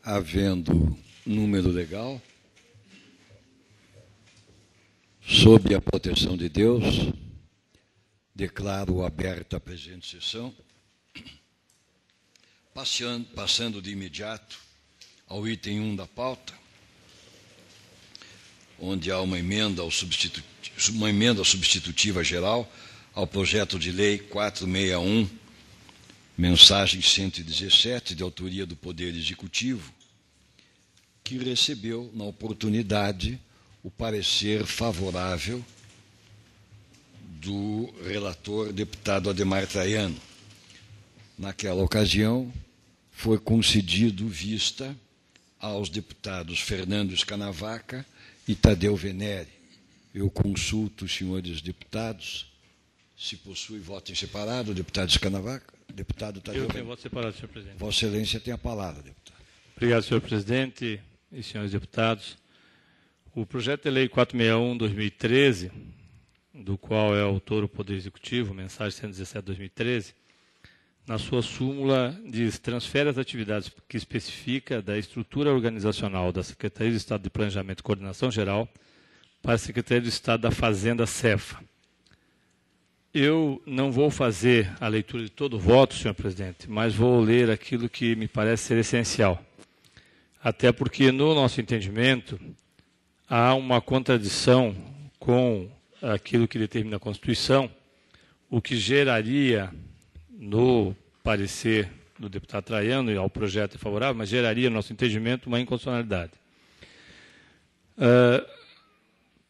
Havendo número legal, sob a proteção de Deus, declaro aberta a presente sessão, passando de imediato ao item 1 da pauta, onde há uma emenda substitutiva geral ao projeto de lei 461, mensagem 117, de autoria do Poder Executivo, que recebeu, na oportunidade, o parecer favorável do relator, deputado Adhemar Traiano. Naquela ocasião, foi concedido vista aos deputados Fernando Scanavaca e Tadeu Venere. Eu consulto os senhores deputados se possui voto em separado, deputado Scanavaca, deputado Tadeu Venere. Eu tenho voto separado, senhor presidente. Vossa Excelência tem a palavra, deputado. Obrigado, senhor presidente e senhores deputados. O projeto de lei 461/2013, do qual é autor o Poder Executivo, mensagem 117/2013, na sua súmula diz: transfere as atividades que especifica da estrutura organizacional da Secretaria de Estado de Planejamento e Coordenação Geral para a Secretaria de Estado da Fazenda, Cefa. Eu não vou fazer a leitura de todo o voto, senhor presidente, mas vou ler aquilo que me parece ser essencial. Até porque, no nosso entendimento, há uma contradição com aquilo que determina a Constituição, o que geraria, no parecer do deputado Traiano e ao projeto favorável, mas geraria, no nosso entendimento, uma inconstitucionalidade.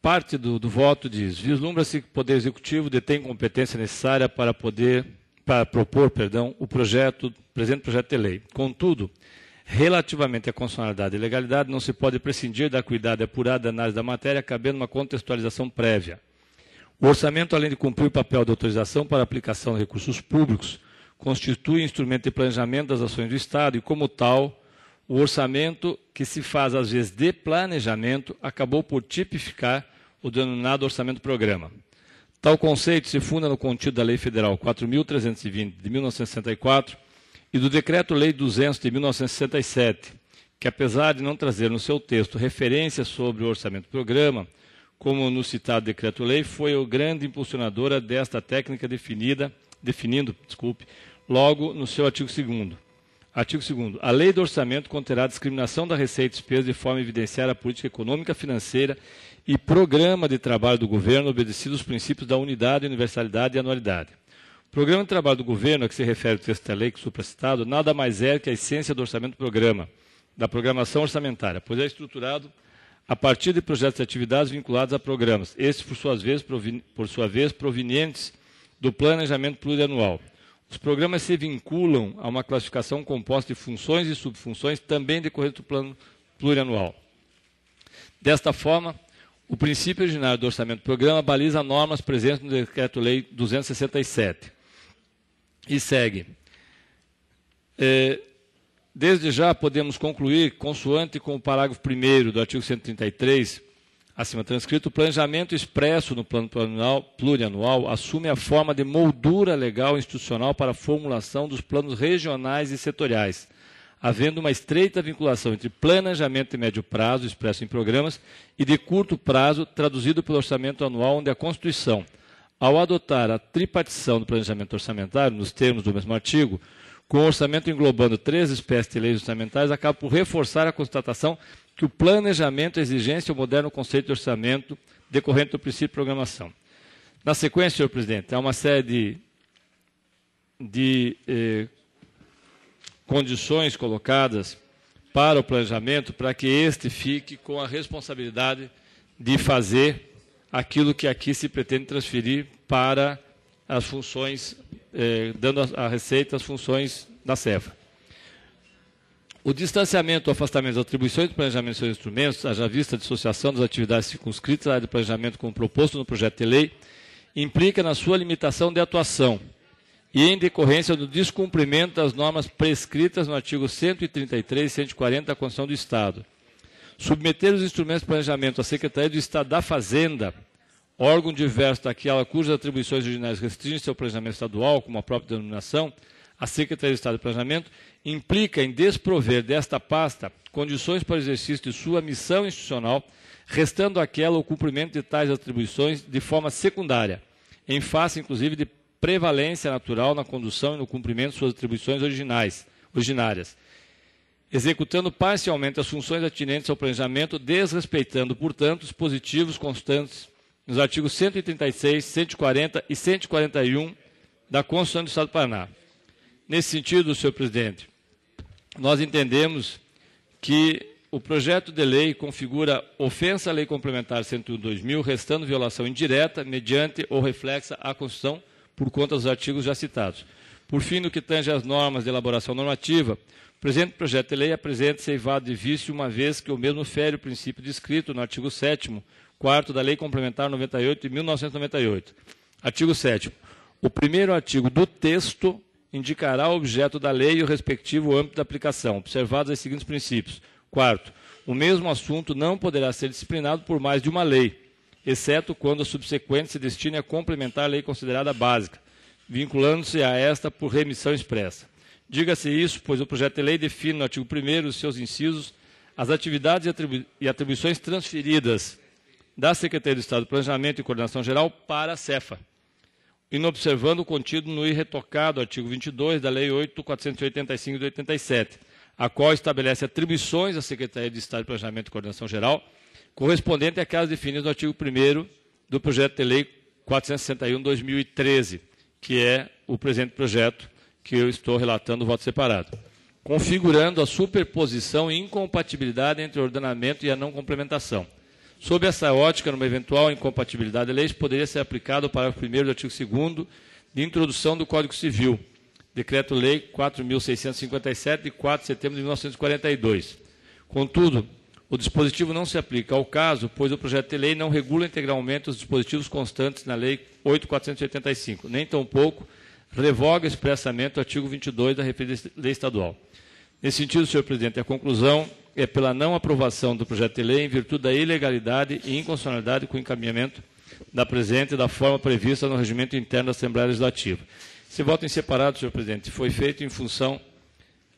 Parte do voto diz: vislumbra-se que o Poder Executivo detém competência necessária para propor o presente projeto de lei. Contudo, relativamente à constitucionalidade e legalidade, não se pode prescindir da acuidade apurada análise da matéria, cabendo uma contextualização prévia. O orçamento, além de cumprir o papel de autorização para aplicação de recursos públicos, constitui instrumento de planejamento das ações do Estado e, como tal, o orçamento, que se faz às vezes de planejamento, acabou por tipificar o denominado orçamento-programa. Tal conceito se funda no contido da Lei Federal 4.320, de 1964, e do Decreto-Lei 200, de 1967, que, apesar de não trazer no seu texto referências sobre o orçamento-programa, como no citado Decreto-Lei, foi o grande impulsionadora desta técnica definindo, logo no seu artigo 2º. Artigo 2º. A Lei do Orçamento conterá discriminação da receita e despesa de forma a evidenciar a política econômica, financeira e programa de trabalho do governo, obedecidos aos princípios da unidade, universalidade e anualidade. O programa de trabalho do governo, a que se refere o texto da lei que supracitado, nada mais é que a essência do orçamento-programa, da programação orçamentária, pois é estruturado a partir de projetos e atividades vinculados a programas, estes, por sua vez, provenientes do planejamento plurianual. Os programas se vinculam a uma classificação composta de funções e subfunções também decorrentes do plano plurianual. Desta forma, o princípio originário do orçamento-programa baliza normas presentes no Decreto-Lei 267. E segue. Desde já podemos concluir, consoante com o parágrafo 1º do artigo 133, acima transcrito, o planejamento expresso no plano plurianual assume a forma de moldura legal e institucional para a formulação dos planos regionais e setoriais, havendo uma estreita vinculação entre planejamento de médio prazo, expresso em programas, e de curto prazo, traduzido pelo orçamento anual, onde a Constituição, ao adotar a tripartição do planejamento orçamentário, nos termos do mesmo artigo, com o orçamento englobando 3 espécies de leis orçamentárias, acaba por reforçar a constatação que o planejamento é exigência ao moderno conceito de orçamento decorrente do princípio de programação. Na sequência, senhor presidente, há uma série de condições colocadas para o planejamento para que este fique com a responsabilidade de fazer aquilo que aqui se pretende transferir para as funções, dando à Receita as funções da Cefa. O distanciamento ou afastamento das atribuições do planejamento de seus instrumentos, haja vista a dissociação das atividades circunscritas à área de planejamento como proposto no projeto de lei, implica na sua limitação de atuação e em decorrência do descumprimento das normas prescritas no artigo 133 e 140 da Constituição do Estado. Submeter os instrumentos de planejamento à Secretaria do Estado da Fazenda, órgão diverso daquela cujas atribuições originais restringem-se ao planejamento estadual, como a própria denominação, à Secretaria de Estado de Planejamento, implica em desprover desta pasta condições para o exercício de sua missão institucional, restando aquela o cumprimento de tais atribuições de forma secundária, em face, inclusive, de prevalência natural na condução e no cumprimento de suas atribuições originárias, executando parcialmente as funções atinentes ao planejamento, desrespeitando, portanto, os dispositivos constantes nos artigos 136, 140 e 141 da Constituição do Estado do Paraná. Nesse sentido, senhor presidente, nós entendemos que o projeto de lei configura ofensa à Lei Complementar 101/2000, restando violação indireta, mediante ou reflexa à Constituição, por conta dos artigos já citados. Por fim, no que tange às normas de elaboração normativa, o presente projeto de lei apresenta-se eivado de vício, uma vez que o mesmo fere o princípio descrito no artigo 7º, 4º da Lei Complementar 98 de 1998. Artigo 7º. O primeiro artigo do texto indicará o objeto da lei e o respectivo âmbito de aplicação, observados os seguintes princípios. Quarto, o mesmo assunto não poderá ser disciplinado por mais de uma lei, exceto quando a subsequente se destine a complementar a lei considerada básica, vinculando-se a esta por remissão expressa. Diga-se isso, pois o projeto de lei define no artigo 1º os seus incisos as atividades e atribuições transferidas da Secretaria de Estado de Planejamento e Coordenação Geral para a Cefa, inobservando o contido no irretocado artigo 22 da Lei 8.485 de 87, a qual estabelece atribuições à Secretaria de Estado de Planejamento e Coordenação Geral, correspondente àquelas definidas no artigo 1º do projeto de lei 461/2013, que é o presente projeto que eu estou relatando o voto separado, configurando a superposição e incompatibilidade entre o ordenamento e a não complementação. Sob essa ótica, numa eventual incompatibilidade de leis, poderia ser aplicado o parágrafo 1º do artigo 2º de introdução do Código Civil, Decreto-Lei 4.657, de 4 de setembro de 1942. Contudo, o dispositivo não se aplica ao caso, pois o projeto de lei não regula integralmente os dispositivos constantes na Lei 8.485, nem tampouco revoga expressamente o artigo 22 da referida lei estadual. Nesse sentido, senhor presidente, a conclusão é pela não aprovação do projeto de lei em virtude da ilegalidade e inconstitucionalidade com o encaminhamento da presente e da forma prevista no regimento interno da Assembleia Legislativa. Esse voto em separado, senhor presidente, foi feito em função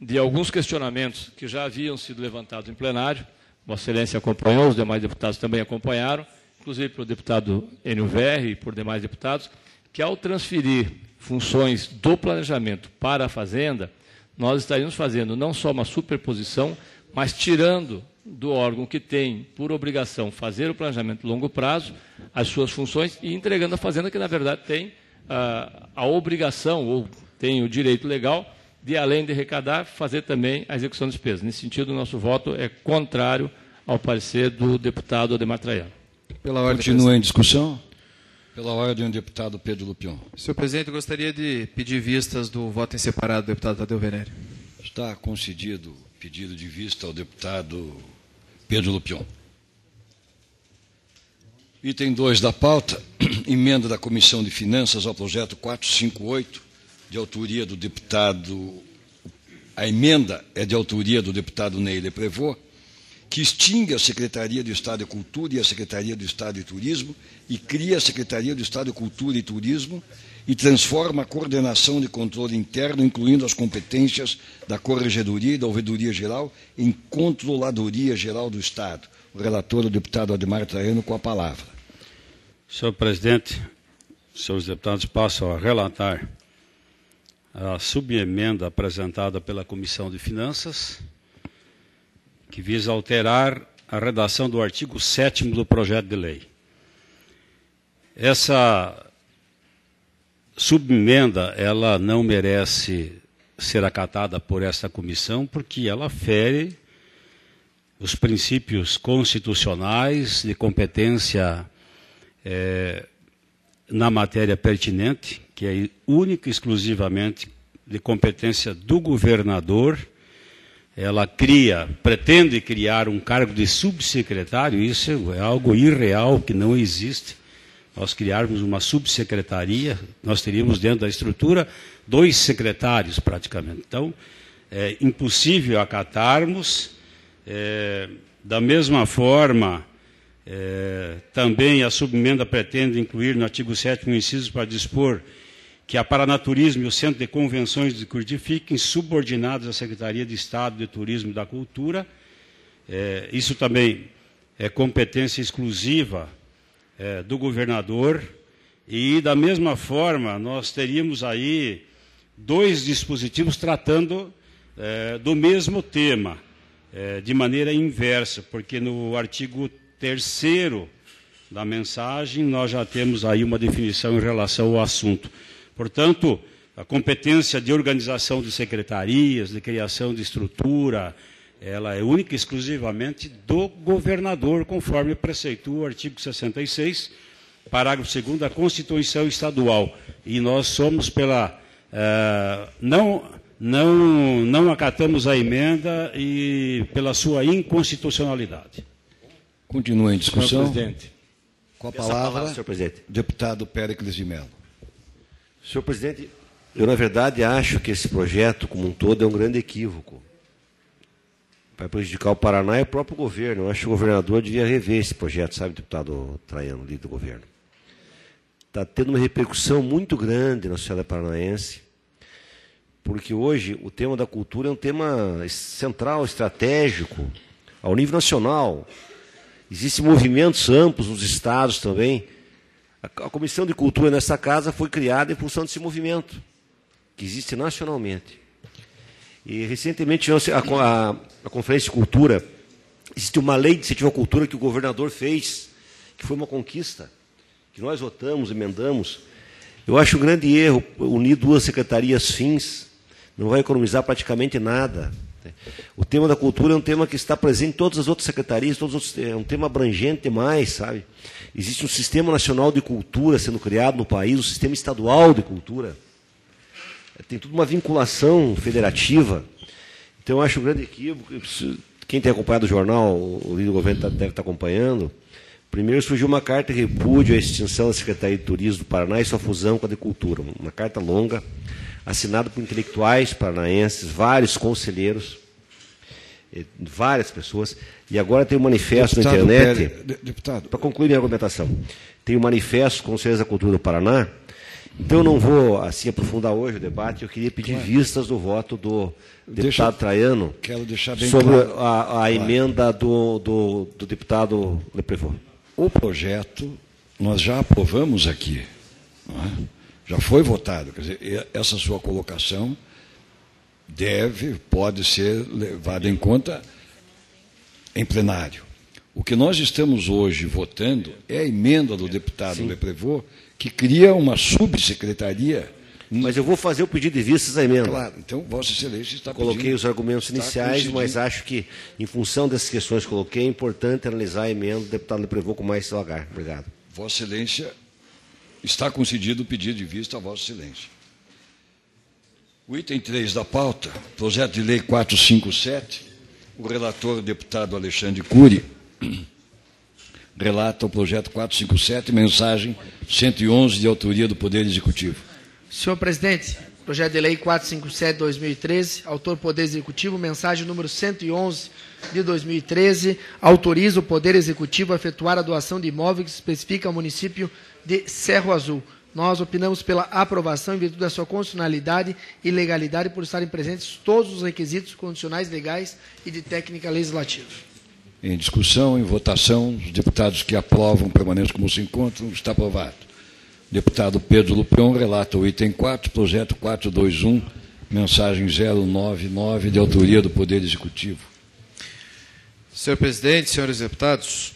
de alguns questionamentos que já haviam sido levantados em plenário. Vossa Excelência acompanhou, os demais deputados também acompanharam, inclusive pelo deputado Enio Verri e por demais deputados, que ao transferir funções do planejamento para a Fazenda, nós estaríamos fazendo não só uma superposição, mas tirando do órgão que tem por obrigação fazer o planejamento a longo prazo, as suas funções, e entregando à Fazenda, que na verdade tem a obrigação, ou tem o direito legal, de, além de arrecadar, fazer também a execução de despesas. Nesse sentido, o nosso voto é contrário ao parecer do deputado Ademar Traiano. Pela ordem, continua em discussão. Pela ordem, o deputado Pedro Lupion. Senhor presidente, eu gostaria de pedir vistas do voto em separado do deputado Tadeu Venere. Está concedido pedido de vista ao deputado Pedro Lupion. Item 2 da pauta, emenda da Comissão de Finanças ao projeto 458, de autoria do deputado... A emenda é de autoria do deputado Neile Prevot, que extingue a Secretaria do Estado de Cultura e a Secretaria do Estado de Turismo e cria a Secretaria do Estado de Cultura e Turismo e transforma a coordenação de controle interno, incluindo as competências da Corregedoria e da Ouvidoria Geral, em Controladoria Geral do Estado. O relator, o deputado Ademar Traiano, com a palavra. Senhor presidente, senhores deputados, passo a relatar a subemenda apresentada pela Comissão de Finanças, que visa alterar a redação do artigo 7º do projeto de lei. Essa subemenda, ela não merece ser acatada por esta comissão, porque ela fere os princípios constitucionais de competência na matéria pertinente, que é única e exclusivamente de competência do governador. Ela pretende criar um cargo de subsecretário, isso é algo irreal, que não existe. Nós criarmos uma subsecretaria, nós teríamos dentro da estrutura 2 secretários praticamente. Então, é impossível acatarmos. Da mesma forma, também a subemenda pretende incluir no artigo 7º incisos para dispor que a Paranaturismo e o Centro de Convenções de Curitiba fiquem subordinados à Secretaria de Estado de Turismo e da Cultura. Isso também é competência exclusiva do governador. E, da mesma forma, nós teríamos aí 2 dispositivos tratando do mesmo tema, de maneira inversa, porque no artigo 3º da mensagem nós já temos aí uma definição em relação ao assunto. Portanto, a competência de organização de secretarias, de criação de estrutura, ela é única e exclusivamente do governador, conforme preceitua o artigo 66, parágrafo 2º da Constituição Estadual. E nós somos pela... Não acatamos a emenda e pela sua inconstitucionalidade. Continua em discussão. Senhor presidente. Com a palavra, senhor presidente. deputado Péricles de Mello. Senhor presidente, eu, na verdade, acho que esse projeto, como um todo, é um grande equívoco. Vai prejudicar o Paraná e o próprio governo. Eu acho que o governador devia rever esse projeto, sabe, deputado Traiano, líder do governo. Está tendo uma repercussão muito grande na sociedade paranaense, porque hoje o tema da cultura é um tema central, estratégico, ao nível nacional. Existem movimentos amplos nos estados também. A Comissão de Cultura nessa casa foi criada em função desse movimento, que existe nacionalmente. E, recentemente, tivemos a Conferência de Cultura. Existe uma lei de incentivo à cultura que o governador fez, que foi uma conquista, que nós votamos, emendamos. Eu acho um grande erro unir 2 secretarias fins, não vai economizar praticamente nada. O tema da cultura é um tema que está presente em todas as outras secretarias, é um tema abrangente demais, sabe? Existe um sistema nacional de cultura sendo criado no país, um sistema estadual de cultura. Tem toda uma vinculação federativa. Então, eu acho um grande equívoco. Quem tem acompanhado o jornal, o líder do governo deve estar acompanhando. Primeiro surgiu uma carta de repúdio à extinção da Secretaria de Turismo do Paraná e sua fusão com a de Cultura. Uma carta longa, assinada por intelectuais paranaenses, vários conselheiros, várias pessoas. E agora tem um manifesto na internet. Deputado. Para concluir minha argumentação. Tem um manifesto com o Conselho da Cultura do Paraná. Então, eu não vou assim aprofundar hoje o debate. Eu queria pedir vistas do voto do deputado Traiano sobre a emenda do deputado Leprevô. O projeto nós já aprovamos aqui, não é? Já foi votado. Quer dizer, essa sua colocação pode ser levada em conta em plenário. O que nós estamos hoje votando é a emenda do deputado Leprevô, que cria uma subsecretaria. Mas eu vou fazer o pedido de vistas à emenda. Claro, então Vossa Excelência está Coloquei os argumentos iniciais, mas acho que, em função dessas questões que coloquei, é importante analisar a emenda do deputado Leprevô com mais devagar. Obrigado. Vossa Excelência, está concedido o pedido de vista a Vossa Excelência. O item 3 da pauta, projeto de lei 457, o relator, o deputado Alexandre Cury, relata o projeto 457, mensagem 111 de autoria do Poder Executivo. Senhor presidente, projeto de lei 457/2013, autor Poder Executivo, mensagem número 111 de 2013, autoriza o Poder Executivo a efetuar a doação de imóveis que especifica o município de Cerro Azul. Nós opinamos pela aprovação em virtude da sua constitucionalidade e legalidade por estarem presentes todos os requisitos condicionais legais e de técnica legislativa. Em discussão, em votação, os deputados que aprovam permanecem como se encontram. Está aprovado. Deputado Pedro Lupion relata o item 4, projeto 421, mensagem 099, de autoria do Poder Executivo. Senhor presidente, senhores deputados,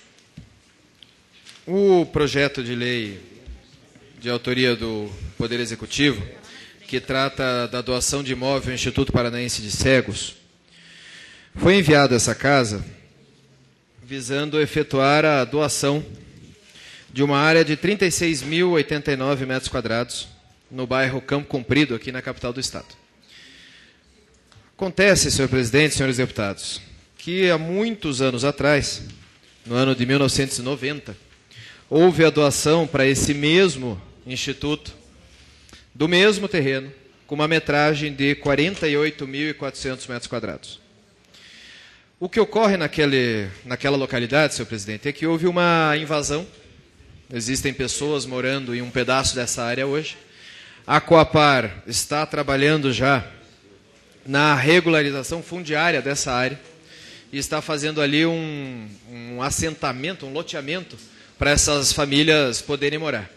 o projeto de lei de autoria do Poder Executivo, que trata da doação de imóvel ao Instituto Paranaense de Cegos, foi enviado a essa casa visando efetuar a doação de uma área de 36.089 metros quadrados no bairro Campo Comprido, aqui na capital do estado. Acontece, senhor presidente, senhores deputados, que há muitos anos atrás, no ano de 1990, houve a doação para esse mesmo instituto do mesmo terreno, com uma metragem de 48.400 metros quadrados. O que ocorre naquela localidade, senhor presidente, é que houve uma invasão. Existem pessoas morando em um pedaço dessa área hoje. A Coapar está trabalhando já na regularização fundiária dessa área e está fazendo ali um assentamento, um loteamento para essas famílias poderem morar.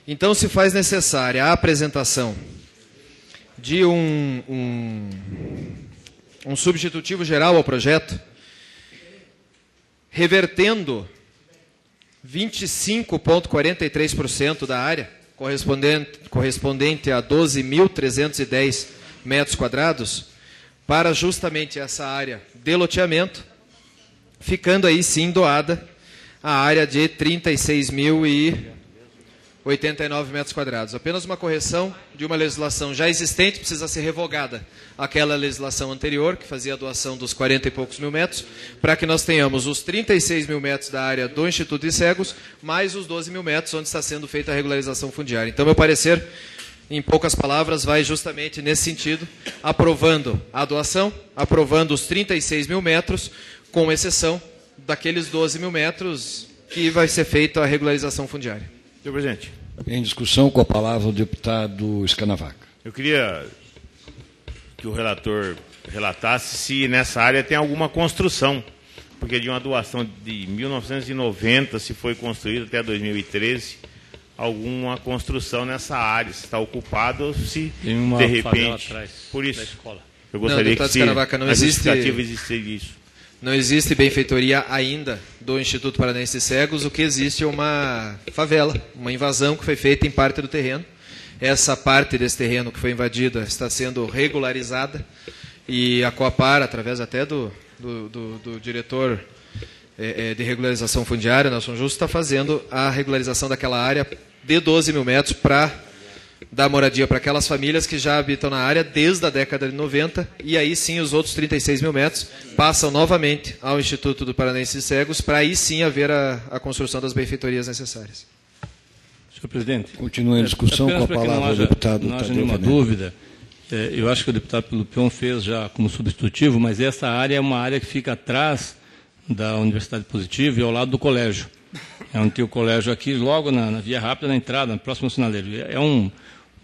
Então, se faz necessária a apresentação de um substitutivo geral ao projeto, revertendo 25,43% da área, correspondente a 12.310 metros quadrados, para justamente essa área de loteamento, ficando aí sim doada a área de 36.089 metros quadrados. Apenas uma correção de uma legislação já existente, precisa ser revogada aquela legislação anterior, que fazia a doação dos 40 e poucos mil metros, para que nós tenhamos os 36 mil metros da área do Instituto de Cegos, mais os 12 mil metros onde está sendo feita a regularização fundiária. Então, meu parecer, em poucas palavras, vai justamente nesse sentido, aprovando a doação, aprovando os 36 mil metros, com exceção daqueles 12 mil metros que vai ser feita a regularização fundiária. Senhor presidente. Em discussão, com a palavra o deputado Scanavaca. Eu queria que o relator relatasse se nessa área tem alguma construção, porque de uma doação de 1990, se foi construída até 2013, alguma construção nessa área, se está ocupado ou se, tem uma de repente, atrás por isso, da escola. Eu gostaria que se não existe isso. Não existe benfeitoria ainda do Instituto Paranaense de Cegos, o que existe é uma favela, uma invasão que foi feita em parte do terreno. Essa parte desse terreno que foi invadida está sendo regularizada e a Coapar, através até do diretor de regularização fundiária, Nelson Justo, está fazendo a regularização daquela área de 12 mil metros para dar moradia para aquelas famílias que já habitam na área desde a década de 90, e aí sim os outros 36 mil metros passam novamente ao Instituto do Paranaense de Cegos, para aí sim haver a construção das benfeitorias necessárias. Senhor presidente, continua em discussão com a palavra o deputado. Não haja nenhuma dúvida, eu acho que o deputado Lupion fez já como substitutivo, mas essa área é uma área que fica atrás da Universidade Positiva e ao lado do colégio. É onde tem o colégio aqui, logo na via rápida, na entrada, no próximo sinaleiro. É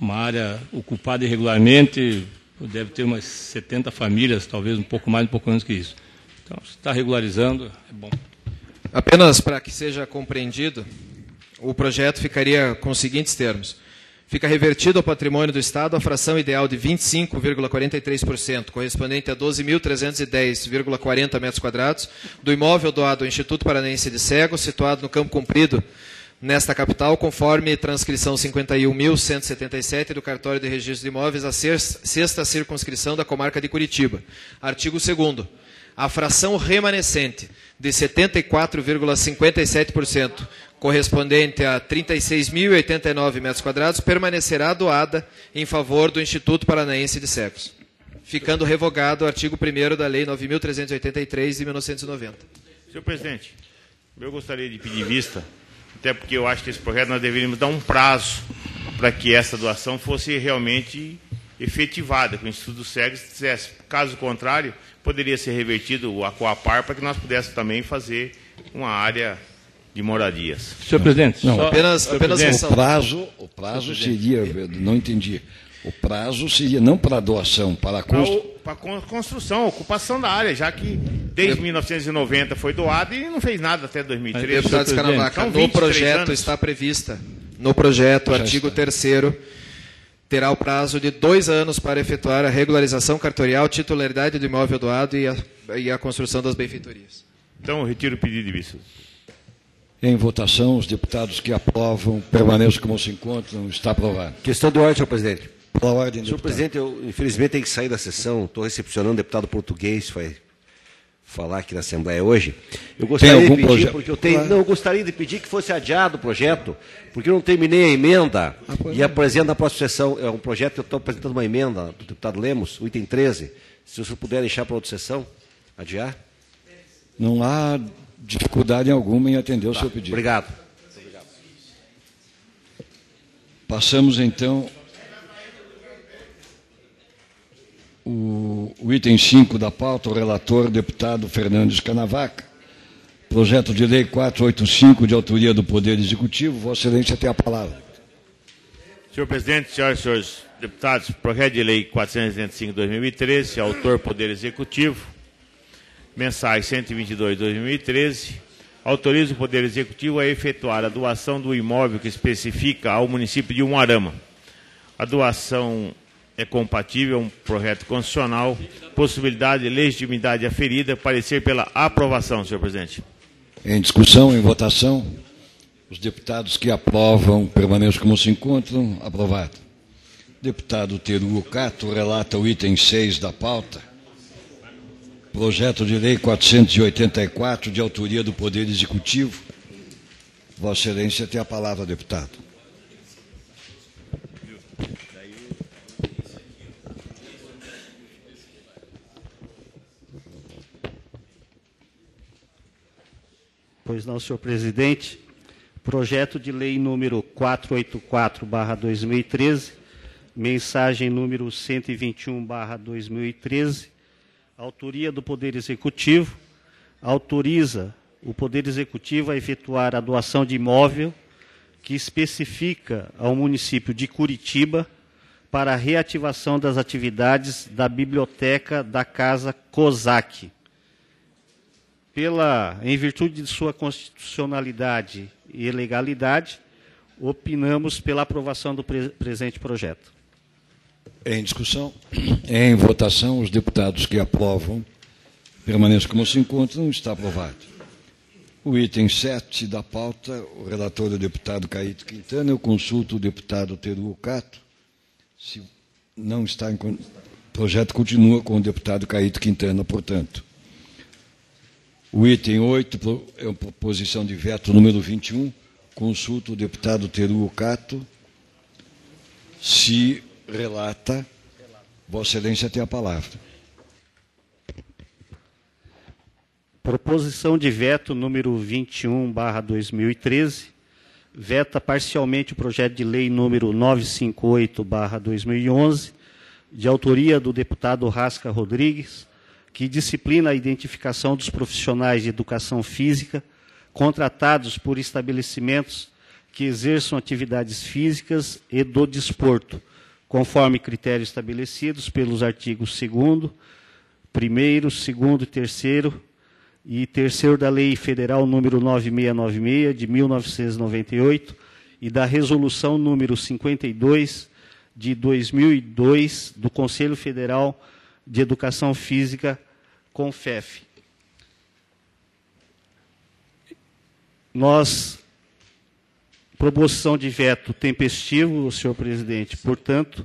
uma área ocupada irregularmente, deve ter umas 70 famílias, talvez um pouco mais, um pouco menos que isso. Então, se está regularizando, é bom. Apenas para que seja compreendido, o projeto ficaria com os seguintes termos. Fica revertido ao patrimônio do Estado a fração ideal de 25,43%, correspondente a 12.310,40 metros quadrados, do imóvel doado ao Instituto Paranaense de Cegos, situado no Campo Comprido, nesta capital, conforme transcrição 51.177 do Cartório de Registro de Imóveis, a sexta circunscrição da comarca de Curitiba. Artigo 2º. A fração remanescente de 74,57%, correspondente a 36.089 metros quadrados, permanecerá doada em favor do Instituto Paranaense de Cegos, ficando revogado o artigo 1º da Lei 9.383 de 1990. Senhor presidente, eu gostaria de pedir vista, até porque eu acho que esse projeto nós deveríamos dar um prazo para que essa doação fosse realmente efetivada, que o Instituto dos Cegos fizesse. Caso contrário, poderia ser revertido a Coapar para que nós pudéssemos também fazer uma área de moradias. Senhor presidente, não, apenas o prazo seria, não entendi. O prazo seria não para a doação, para a construção, ocupação da área, já que desde 1990 foi doado e não fez nada até 2013. Deputado Scanavaca, no projeto está prevista, no projeto, artigo 3º, terá o prazo de 2 anos para efetuar a regularização cartorial, titularidade do imóvel doado e a construção das benfeitorias. Então, eu retiro o pedido de vista. Em votação, os deputados que aprovam permaneçam como se encontram. Está aprovado. Questão de ordem, senhor presidente. Pela ordem, senhor presidente, eu infelizmente tenho que sair da sessão. Estou recepcionando o deputado português, vai falar aqui na Assembleia hoje. Eu gostaria de pedir, porque eu gostaria de pedir que fosse adiado o projeto, porque eu não terminei a emenda e apresento na próxima sessão. É um projeto que eu estou apresentando uma emenda do deputado Lemos, o item 13. Se o senhor puder deixar para outra sessão, adiar. Não há dificuldade alguma em atender o seu pedido. Obrigado. Passamos, então, o item 5 da pauta, o relator, o deputado Fernando Scanavaca. Projeto de lei 485, de autoria do Poder Executivo. Vossa Excelência tem a palavra. Senhor presidente, senhoras e senhores deputados, projeto de lei 485/2013, autor Poder Executivo, mensagem 122/2013, autoriza o Poder Executivo a efetuar a doação do imóvel que especifica ao município de Umuarama. A doação é compatível a um projeto constitucional, possibilidade de legitimidade aferida, parecer pela aprovação, senhor presidente. Em discussão, em votação, os deputados que aprovam permaneçam como se encontram. Aprovado. Deputado Teru Cato relata o item 6 da pauta. Projeto de lei 484, de autoria do Poder Executivo. Vossa Excelência tem a palavra, deputado. Pois não, senhor presidente. Projeto de lei número 484/2013, mensagem número 121/2013, autoria do Poder Executivo, autoriza o Poder Executivo a efetuar a doação de imóvel que especifica ao município de Curitiba para a reativação das atividades da Biblioteca da Casa COSAC. Em virtude de sua constitucionalidade e legalidade, opinamos pela aprovação do presente projeto. Em discussão, em votação, os deputados que aprovam permaneçam como se encontram. Está aprovado. O item 7 da pauta, o relator é o deputado Caíto Quintana. Eu consulto o deputado Teru Cato. Se não está em... O projeto continua com o deputado Caíto Quintana, portanto. O item 8 é a proposição de veto número 21. Consulto o deputado Teru Cato. Se relata, Vossa Excelência tem a palavra. Proposição de veto número 21/2013. Veta parcialmente o projeto de lei número 958/2011, de autoria do deputado Rasca Rodrigues, que disciplina a identificação dos profissionais de educação física contratados por estabelecimentos que exerçam atividades físicas e do desporto, conforme critérios estabelecidos pelos artigos 2º, 1º, 2º e 3º e 3º da Lei Federal número 9696, de 1998, e da Resolução número 52, de 2002, do Conselho Federal de Educação Física, CONFEF. Proposição de veto tempestivo, senhor presidente, portanto,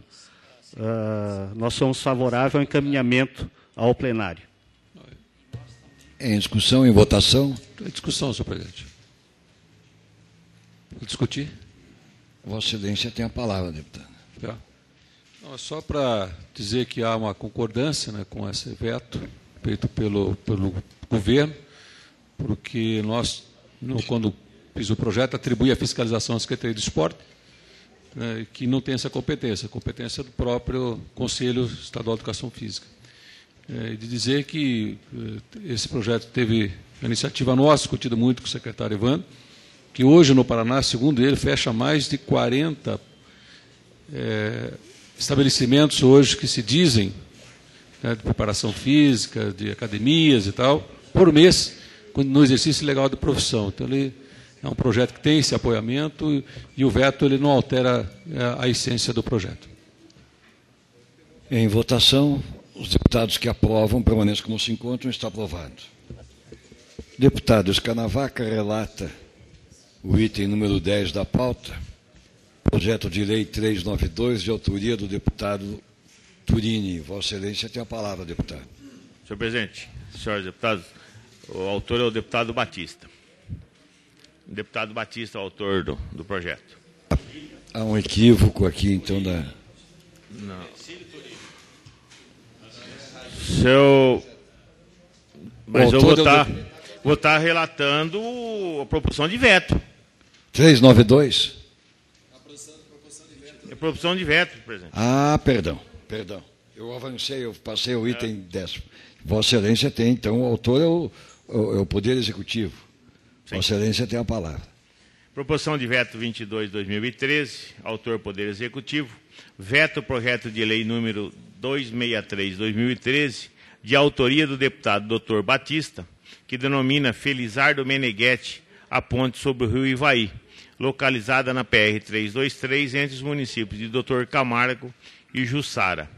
nós somos favoráveis ao encaminhamento ao plenário. Em discussão, em votação. Em discussão, senhor presidente. Vou discutir. Vossa Excelência tem a palavra, deputado. Tá. Não, é só para dizer que há uma concordância, né, com esse veto feito pelo governo, porque nós, quando fiz o projeto, atribui a fiscalização à Secretaria do Esporte, né, que não tem essa competência, a competência do próprio Conselho Estadual de Educação Física. E de dizer que esse projeto teve a iniciativa nossa, discutida muito com o secretário Evandro, que hoje no Paraná, segundo ele, fecha mais de 40 estabelecimentos hoje que se dizem, né, de preparação física, de academias e tal, por mês, no exercício legal da profissão. Então, ele é um projeto que tem esse apoiamento e o veto ele não altera a essência do projeto. Em votação, os deputados que aprovam permaneçam como se encontram. Está aprovado. Deputado Escanavaca relata o item número 10 da pauta, projeto de lei 392, de autoria do deputado Turini. Vossa Excelência tem a palavra, deputado. Senhor presidente, senhores deputados, o autor é o deputado Batista. O deputado Batista é o autor do projeto. Há um equívoco aqui, então, da... Não. Mas eu vou estar relatando a proposição de veto. 392? É proposição de veto, presidente. Ah, perdão. Eu avancei, eu passei o item 10. Vossa Excelência tem, então, o autor é o Poder Executivo. Sim. Vossa Excelência tem a palavra. Proposição de veto 22/2013, autor Poder Executivo. Veto projeto de lei número 263/2013, de autoria do deputado Dr. Batista, que denomina Felizardo Meneghetti a ponte sobre o rio Ivaí, localizada na PR-323, entre os municípios de Dr. Camargo e Jussara.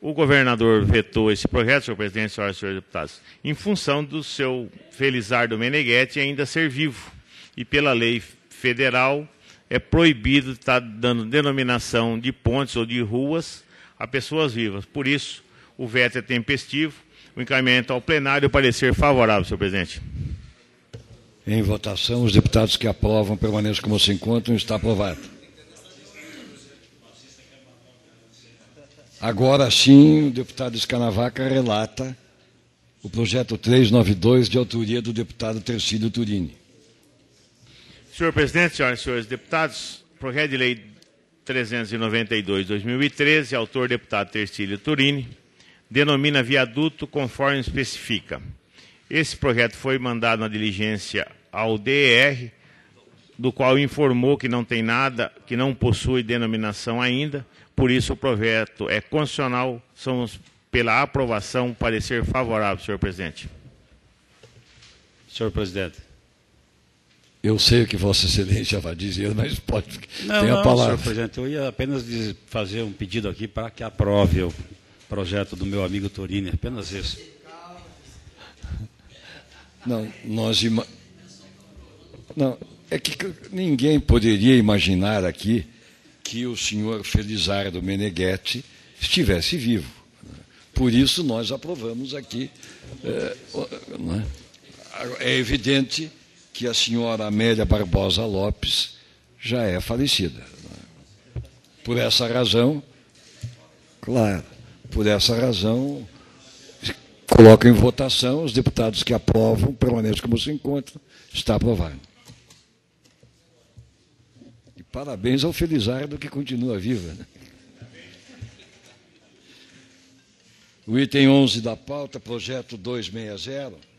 O governador vetou esse projeto, senhor presidente, senhoras e senhores deputados, em função do seu Felizardo Meneghetti ainda ser vivo. E pela lei federal é proibido estar dando denominação de pontes ou de ruas a pessoas vivas. Por isso, o veto é tempestivo. O encaminhamento ao plenário, parecer favorável, senhor presidente. Em votação, os deputados que aprovam permaneçam como se encontram. Está aprovado. Agora sim, o deputado Escanavaca relata o projeto 392, de autoria do deputado Tercílio Turini. Senhor presidente, senhoras e senhores deputados, projeto de lei 392/2013, autor deputado Tercílio Turini, denomina viaduto conforme especifica. Esse projeto foi mandado na diligência ao DER, do qual informou que não tem nada, que não possui denominação ainda, por isso o projeto é constitucional. Somos pela aprovação, parecer favorável, senhor presidente. Senhor presidente. Eu sei o que Vossa Excelência vai dizer, mas pode. Não, tem a palavra. Senhor presidente, eu ia apenas fazer um pedido aqui para que aprove o projeto do meu amigo Turini, apenas isso. Não, não, é que ninguém poderia imaginar aqui que o senhor Felizardo Meneghetti estivesse vivo. Por isso nós aprovamos aqui. É evidente que a senhora Amélia Barbosa Lopes já é falecida. Por essa razão, claro, por essa razão, coloco em votação. Os deputados que aprovam permaneçam como se encontram. Está aprovado. E parabéns ao Felizardo, que continua viva, né? O item 11 da pauta, projeto 260,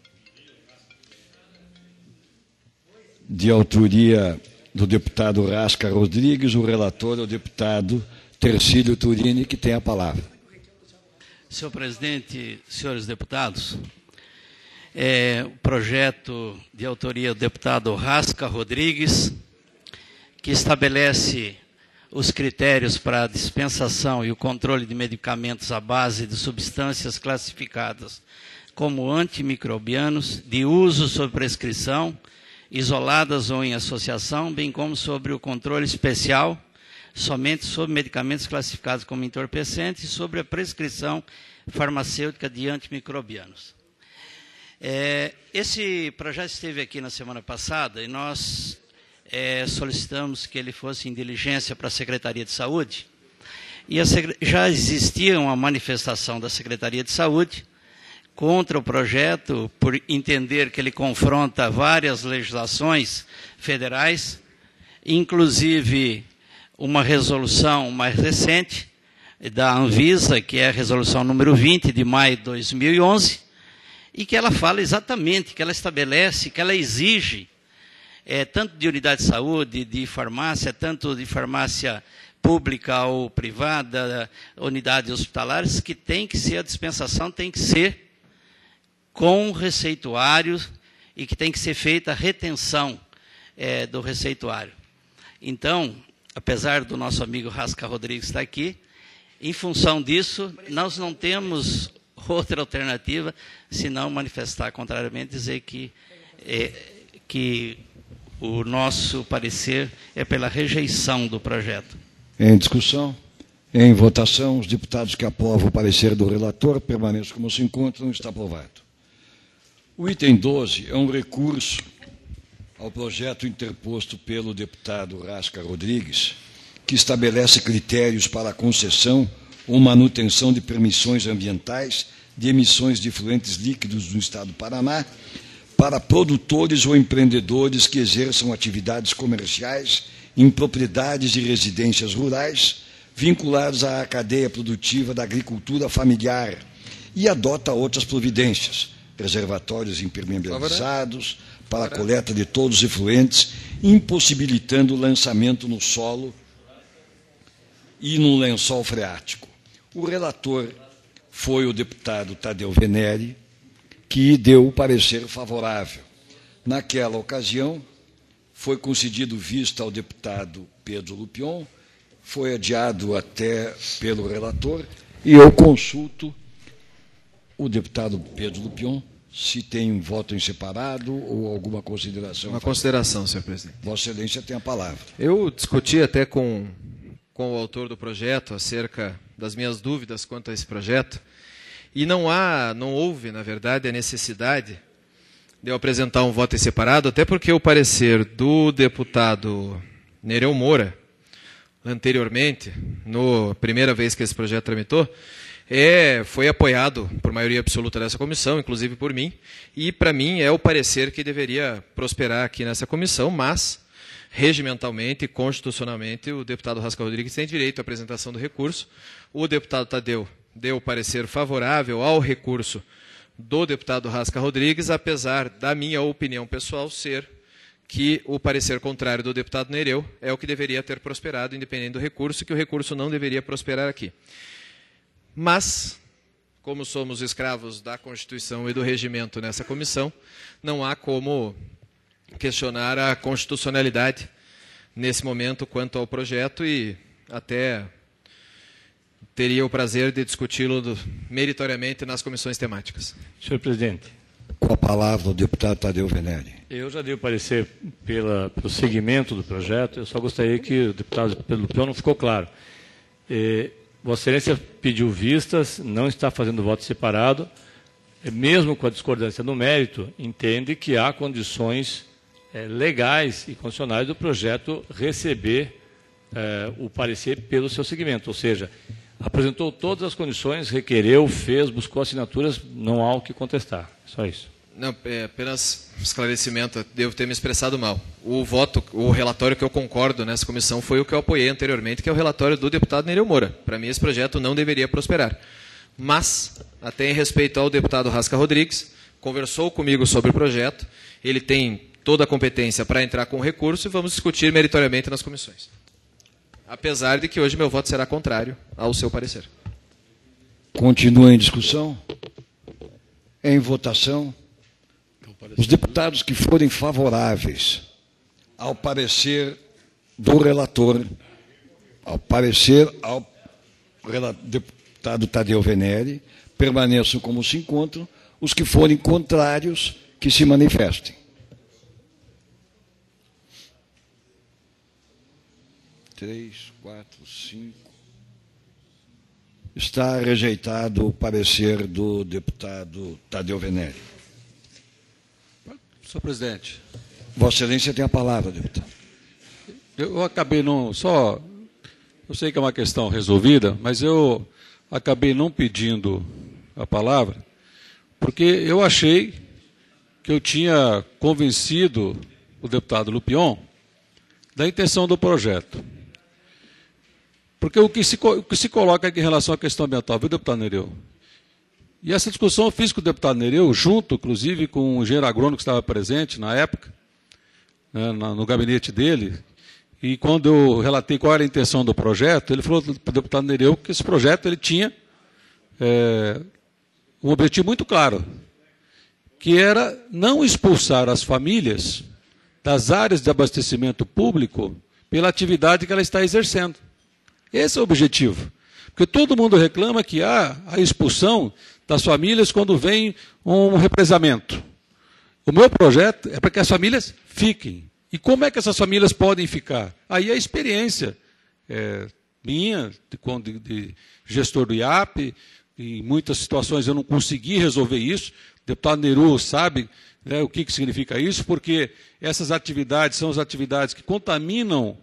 de autoria do deputado Rasca Rodrigues, o relator é o deputado Tercílio Turini, que tem a palavra. Senhor presidente, senhores deputados, o projeto de autoria do deputado Rasca Rodrigues, que estabelece os critérios para a dispensação e o controle de medicamentos à base de substâncias classificadas como antimicrobianos, de uso sob prescrição, isoladas ou em associação, bem como sobre o controle especial somente sobre medicamentos classificados como entorpecentes e sobre a prescrição farmacêutica de antimicrobianos. Esse projeto esteve aqui na semana passada e nós solicitamos que ele fosse em diligência para a Secretaria de Saúde. E já existia uma manifestação da Secretaria de Saúde contra o projeto, por entender que ele confronta várias legislações federais, inclusive uma resolução mais recente da Anvisa, que é a resolução número 20, de maio de 2011, e que ela fala exatamente, que ela estabelece, que ela exige, tanto de unidade de saúde, de farmácia, tanto de farmácia pública ou privada, unidades hospitalares, que tem que ser, a dispensação tem que ser com receituário e que tem que ser feita a retenção do receituário. Então, apesar do nosso amigo Rasca Rodrigues estar aqui, em função disso, nós não temos outra alternativa senão manifestar contrariamente, dizer que o nosso parecer é pela rejeição do projeto. Em discussão, em votação, os deputados que aprovam o parecer do relator permaneçam como se encontram. Está aprovado. O item 12 é um recurso ao projeto interposto pelo deputado Rasca Rodrigues, que estabelece critérios para a concessão ou manutenção de permissões ambientais de emissões de efluentes líquidos no Estado do Paraná para produtores ou empreendedores que exerçam atividades comerciais em propriedades e residências rurais vinculados à cadeia produtiva da agricultura familiar e adota outras providências, reservatórios impermeabilizados, para a coleta de todos os efluentes, impossibilitando o lançamento no solo e no lençol freático. O relator foi o deputado Tadeu Venere, que deu o parecer favorável. Naquela ocasião, foi concedido vista ao deputado Pedro Lupion, foi adiado até pelo relator, e eu consulto o deputado Pedro Lupion se tem um voto em separado ou alguma consideração. Uma consideração, senhor presidente. Vossa Excelência tem a palavra. Eu discuti até com o autor do projeto acerca das minhas dúvidas quanto a esse projeto, e não houve, na verdade, a necessidade de eu apresentar um voto em separado, até porque o parecer do deputado Nereu Moura, anteriormente, na primeira vez que esse projeto tramitou, foi apoiado por maioria absoluta dessa comissão, inclusive por mim, e para mim é o parecer que deveria prosperar aqui nessa comissão, mas regimentalmente e constitucionalmente o deputado Rasca Rodrigues tem direito à apresentação do recurso. O deputado Tadeu deu parecer favorável ao recurso do deputado Rasca Rodrigues, apesar da minha opinião pessoal ser que o parecer contrário do deputado Nereu é o que deveria ter prosperado, independente do recurso, que o recurso não deveria prosperar aqui. Mas, como somos escravos da Constituição e do regimento nessa comissão, não há como questionar a constitucionalidade nesse momento quanto ao projeto e até teria o prazer de discuti-lo meritoriamente nas comissões temáticas. Senhor presidente. Com a palavra o deputado Tadeu Venere. Eu já dei o parecer pelo segmento do projeto, eu só gostaria que o deputado Pedro Lupion não ficou claro. Vossa Excelência pediu vistas, não está fazendo voto separado, mesmo com a discordância no mérito, entende que há condições legais e constitucionais do projeto receber o parecer pelo seu segmento, ou seja, apresentou todas as condições, requereu, fez, buscou assinaturas, não há o que contestar, só isso. Não, apenas esclarecimento, devo ter me expressado mal. O relatório que eu concordo nessa comissão foi o que eu apoiei anteriormente, que é o relatório do deputado Nereu Moura. Para mim, esse projeto não deveria prosperar. Mas, até em respeito ao deputado Rasca Rodrigues, conversou comigo sobre o projeto, ele tem toda a competência para entrar com o recurso e vamos discutir meritoriamente nas comissões. Apesar de que hoje meu voto será contrário ao seu parecer. Continua em discussão? Em votação? Os deputados que forem favoráveis ao parecer do relator, ao parecer ao deputado Tadeu Venere, permaneçam como se encontram. Os que forem contrários, que se manifestem. Três, quatro, cinco. Está rejeitado o parecer do deputado Tadeu Venere. Senhor presidente. Vossa Excelência tem a palavra, deputado. Eu acabei não... Eu sei que é uma questão resolvida, mas eu acabei não pedindo a palavra, porque eu achei que eu tinha convencido o deputado Lupion da intenção do projeto. Porque o que se coloca aqui em relação à questão ambiental, viu, deputado Nereu? E essa discussão eu fiz com o deputado Nereu, junto, inclusive, com o engenheiro agrônomo que estava presente na época, né, no gabinete dele. E quando eu relatei qual era a intenção do projeto, ele falou para o deputado Nereu que esse projeto ele tinha um objetivo muito claro, que era não expulsar as famílias das áreas de abastecimento público pela atividade que ela está exercendo. Esse é o objetivo. Porque todo mundo reclama que há a expulsão das famílias quando vem um represamento. O meu projeto é para que as famílias fiquem. E como é que essas famílias podem ficar? Aí a experiência minha, de gestor do IAP, em muitas situações eu não consegui resolver isso. O deputado Nereu sabe, né, o que significa isso, porque essas atividades são as atividades que contaminam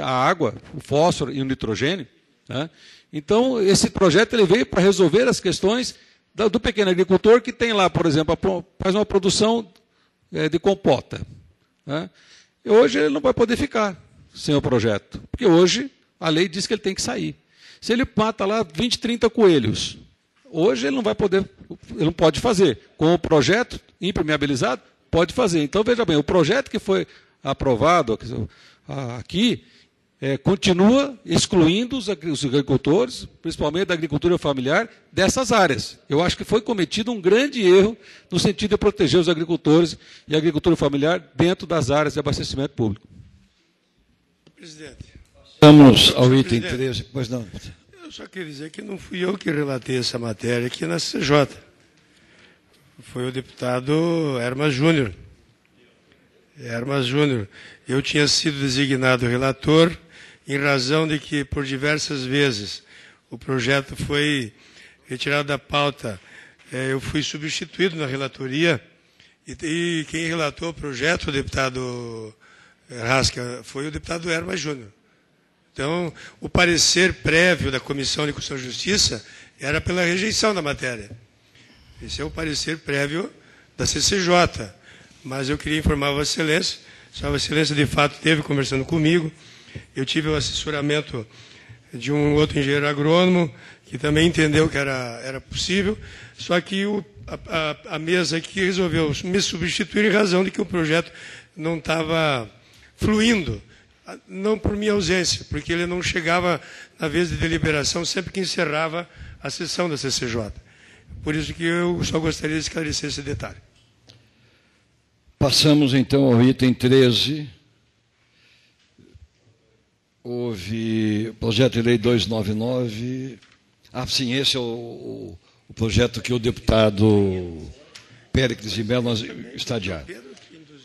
a água, o fósforo e o nitrogênio. Né? Então, esse projeto ele veio para resolver as questões do pequeno agricultor que tem lá, por exemplo, faz uma produção de compota. Né? E hoje ele não vai poder ficar sem o projeto, porque hoje a lei diz que ele tem que sair. Se ele mata lá 20, 30 coelhos, Hoje ele não vai poder, ele não pode fazer. Com o projeto impermeabilizado, pode fazer. Então, veja bem, o projeto que foi aprovado aqui continua excluindo os agricultores, principalmente da agricultura familiar, dessas áreas. Eu acho que foi cometido um grande erro no sentido de proteger os agricultores e a agricultura familiar dentro das áreas de abastecimento público. Presidente. Vamos ao item 13. Pois não. Eu só queria dizer que não fui eu que relatei essa matéria aqui na CCJ. Foi o deputado Hermas Júnior. Eu tinha sido designado relator em razão de que, por diversas vezes, o projeto foi retirado da pauta. Eu fui substituído na relatoria e quem relatou o projeto, o deputado Rasca, foi o deputado Hermas Júnior. Então, o parecer prévio da Comissão de Constituição e Justiça era pela rejeição da matéria. Esse é o parecer prévio da CCJ. Mas eu queria informar a Vossa Excelência, se a Vossa Excelência de fato esteve conversando comigo, eu tive o assessoramento de um outro engenheiro agrônomo, que também entendeu que era possível, só que a mesa aqui resolveu me substituir em razão de que o projeto não estava fluindo, não por minha ausência, porque ele não chegava na vez de deliberação sempre que encerrava a sessão da CCJ. Por isso que eu só gostaria de esclarecer esse detalhe. Passamos, então, ao item 13. Houve projeto de lei 299. Sim, esse é o projeto que o deputado Péricles de Mello está adiado.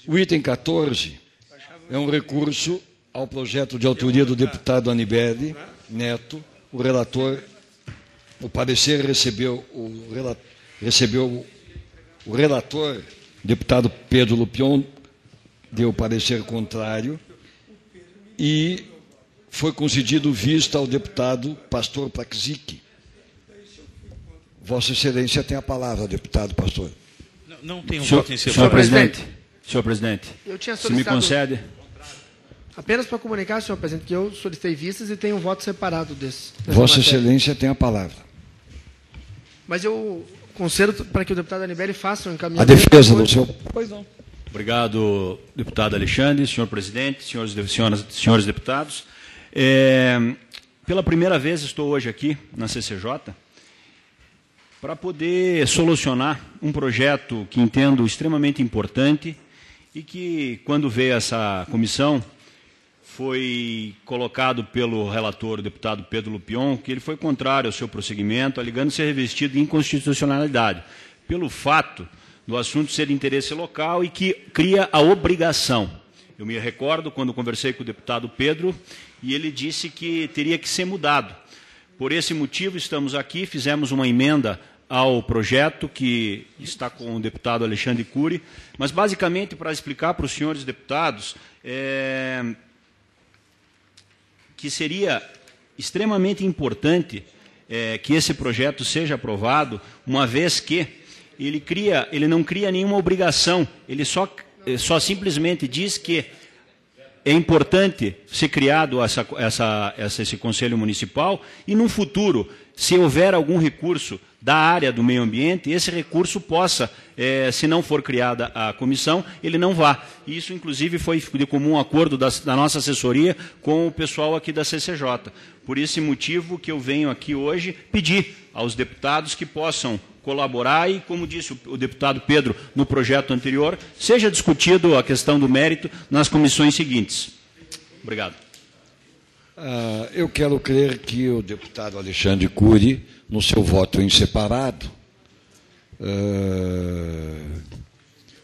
O item 14 é um recurso ao projeto de autoria do deputado Anibele Neto. O relator, o parecer recebeu o relator, deputado Pedro Lupion, deu parecer contrário e foi concedido vista ao deputado Pastor Praxic. Vossa Excelência tem a palavra, deputado Pastor. Não tem voto em separado. Senhor presidente, eu tinha se me concede... Apenas para comunicar, senhor presidente, que eu solicitei vistas e tenho um voto separado desse. Vossa Excelência tem a palavra. Mas eu concedo para que o deputado Anibele faça um encaminhamento. A defesa do senhor. Pois não. Obrigado, deputado Alexandre, senhor presidente, senhores deputados. Pela primeira vez estou hoje aqui na CCJ para poder solucionar um projeto que entendo extremamente importante e que, quando veio essa comissão, foi colocado pelo relator, o deputado Pedro Lupion, que ele foi contrário ao seu prosseguimento, alegando ser revestido de inconstitucionalidade, pelo fato do assunto ser de interesse local e que cria a obrigação. Eu me recordo quando conversei com o deputado Pedro e ele disse que teria que ser mudado. Por esse motivo, estamos aqui, fizemos uma emenda ao projeto que está com o deputado Alexandre Cury, mas basicamente para explicar para os senhores deputados que seria extremamente importante que esse projeto seja aprovado, uma vez que ele não cria nenhuma obrigação, ele só simplesmente diz que é importante ser criado esse Conselho Municipal e, no futuro, se houver algum recurso da área do meio ambiente, esse recurso possa, se não for criada a comissão, ele não vá. Isso, inclusive, foi de comum acordo da nossa assessoria com o pessoal aqui da CCJ. Por esse motivo que eu venho aqui hoje pedir aos deputados que possam colaborar e, como disse o deputado Pedro no projeto anterior, seja discutido a questão do mérito nas comissões seguintes. Obrigado. Eu quero crer que o deputado Alexandre Cury, no seu voto em separado,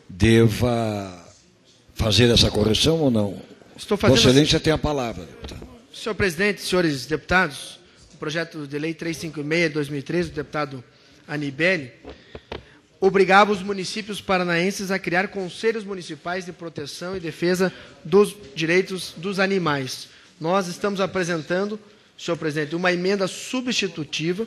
deva fazer essa correção ou não? Estou fazendo. Vossa Excelência tem a palavra, deputado. Senhor presidente, senhores deputados, o projeto de lei 356 de 2013, do deputado Anibele, obrigava os municípios paranaenses a criar conselhos municipais de proteção e defesa dos direitos dos animais. Nós estamos apresentando, senhor presidente, uma emenda substitutiva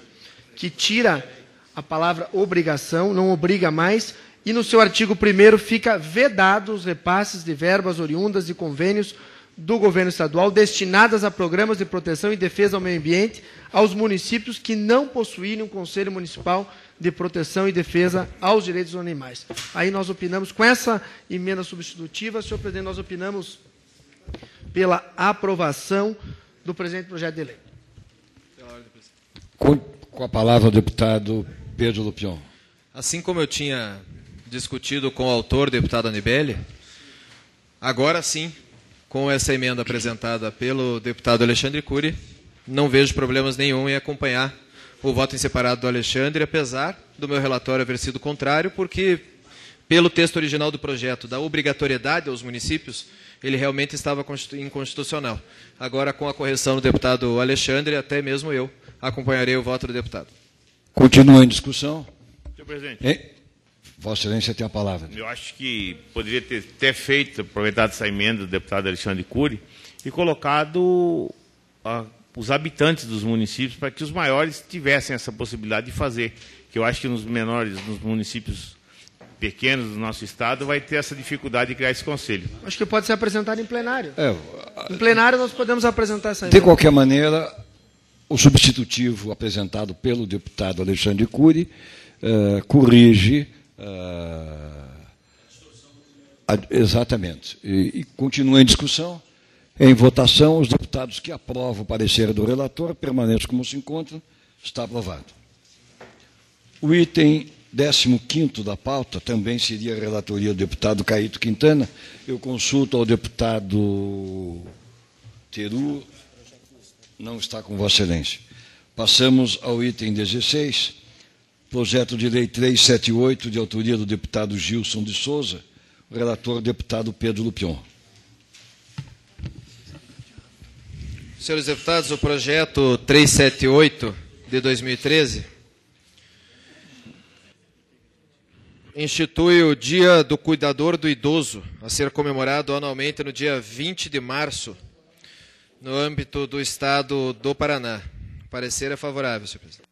que tira a palavra obrigação, não obriga mais, e no seu artigo 1º fica vedado os repasses de verbas oriundas de convênios do governo estadual destinadas a programas de proteção e defesa ao meio ambiente aos municípios que não possuírem um Conselho Municipal de Proteção e Defesa aos Direitos dos Animais. Aí nós opinamos, com essa emenda substitutiva, senhor presidente, nós opinamos pela aprovação do presente projeto de lei. Com a palavra o deputado Pedro Lupion. Assim como eu tinha discutido com o autor, deputado Anibele, agora sim, com essa emenda apresentada pelo deputado Alexandre Cury, não vejo problemas nenhum em acompanhar o voto em separado do Alexandre, apesar do meu relatório haver sido contrário, porque, pelo texto original do projeto, da obrigatoriedade aos municípios, ele realmente estava inconstitucional. Agora, com a correção do deputado Alexandre, até mesmo eu acompanharei o voto do deputado. Continua em discussão. Senhor presidente. Hein? Vossa Excelência tem a palavra. Eu acho que poderia ter feito, aproveitado essa emenda do deputado Alexandre Cury e colocado os habitantes dos municípios para que os maiores tivessem essa possibilidade de fazer. Que eu acho que nos municípios pequenos do nosso estado vai ter essa dificuldade de criar esse conselho. Acho que pode ser apresentado em plenário. Em plenário nós podemos apresentar essa emenda. De qualquer maneira, o substitutivo apresentado pelo deputado Alexandre Cury corrige exatamente. E continua em discussão. Em votação, os deputados que aprovam o parecer do relator permaneçam como se encontram. Está aprovado. O item 15º da pauta também seria a relatoria do deputado Caíto Quintana. Eu consulto ao deputado Teru. Não está com Vossa Excelência. Passamos ao item 16, projeto de lei 378, de autoria do deputado Gilson de Souza, o relator deputado Pedro Lupion. Senhores deputados, o projeto 378 de 2013 institui o Dia do Cuidador do Idoso, a ser comemorado anualmente no dia 20 de março, no âmbito do Estado do Paraná. O parecer é favorável, senhor presidente.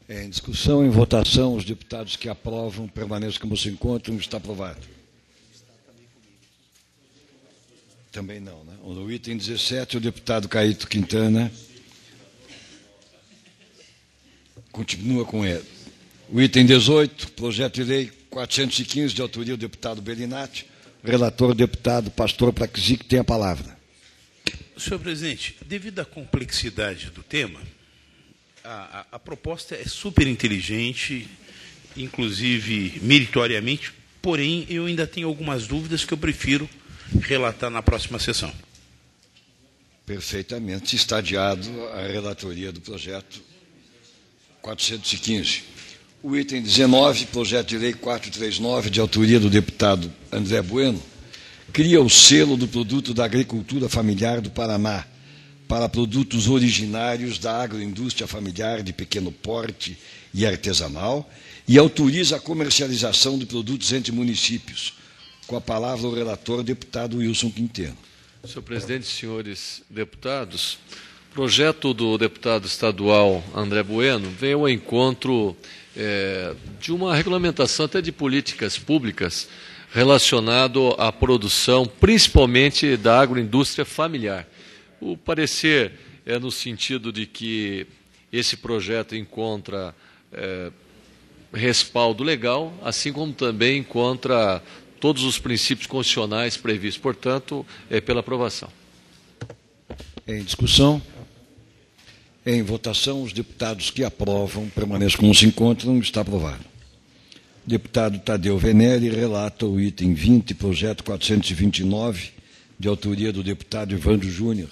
Em discussão, em votação, os deputados que aprovam permaneçam como se encontram. Está aprovado. Também não, né? No item 17, o deputado Caíto Quintana continua com ele. O item 18, projeto de lei 415, de autoria do deputado Bellinati, relator o deputado Pastor Praxic, tem a palavra. Senhor presidente, devido à complexidade do tema, a proposta é super inteligente, inclusive meritoriamente, porém eu ainda tenho algumas dúvidas que eu prefiro relatar na próxima sessão. Perfeitamente. Está adiado a relatoria do projeto 415. O item 19, projeto de lei 439, de autoria do deputado André Bueno, cria o selo do produto da agricultura familiar do Paraná para produtos originários da agroindústria familiar de pequeno porte e artesanal e autoriza a comercialização de produtos entre municípios. Com a palavra o relator, deputado Wilson Quinteno. Senhor presidente, senhores deputados, o projeto do deputado estadual André Bueno veio ao encontro de uma regulamentação até de políticas públicas relacionado à produção, principalmente da agroindústria familiar. O parecer é no sentido de que esse projeto encontra respaldo legal, assim como também encontra todos os princípios constitucionais previstos. Portanto, é pela aprovação. Em discussão, em votação, os deputados que aprovam permaneçam como se encontram. Está aprovado. Deputado Tadeu Venere relata o item 20, projeto 429, de autoria do deputado Evandro Júnior.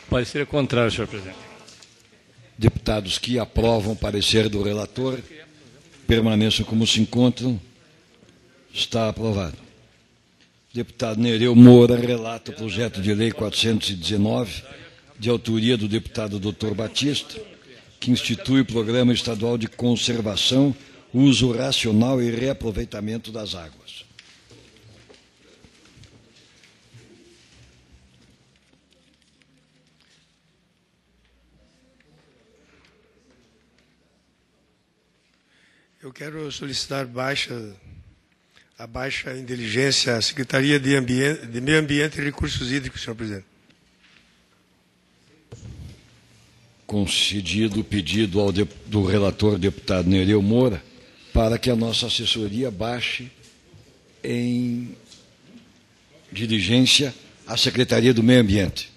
Parecer contrário, senhor presidente. Deputados que aprovam o parecer do relator permaneçam como se encontram. Está aprovado. Deputado Nereu Moura relata o projeto de lei 419, de autoria do deputado Dr. Batista, que institui o Programa Estadual de Conservação, Uso Racional e Reaproveitamento das Águas. Eu quero solicitar baixa a baixa em diligência à Secretaria de Meio Ambiente e Recursos Hídricos, senhor presidente. Concedido o pedido do relator, deputado Nereu Moura, para que a nossa assessoria baixe em diligência à Secretaria do Meio Ambiente.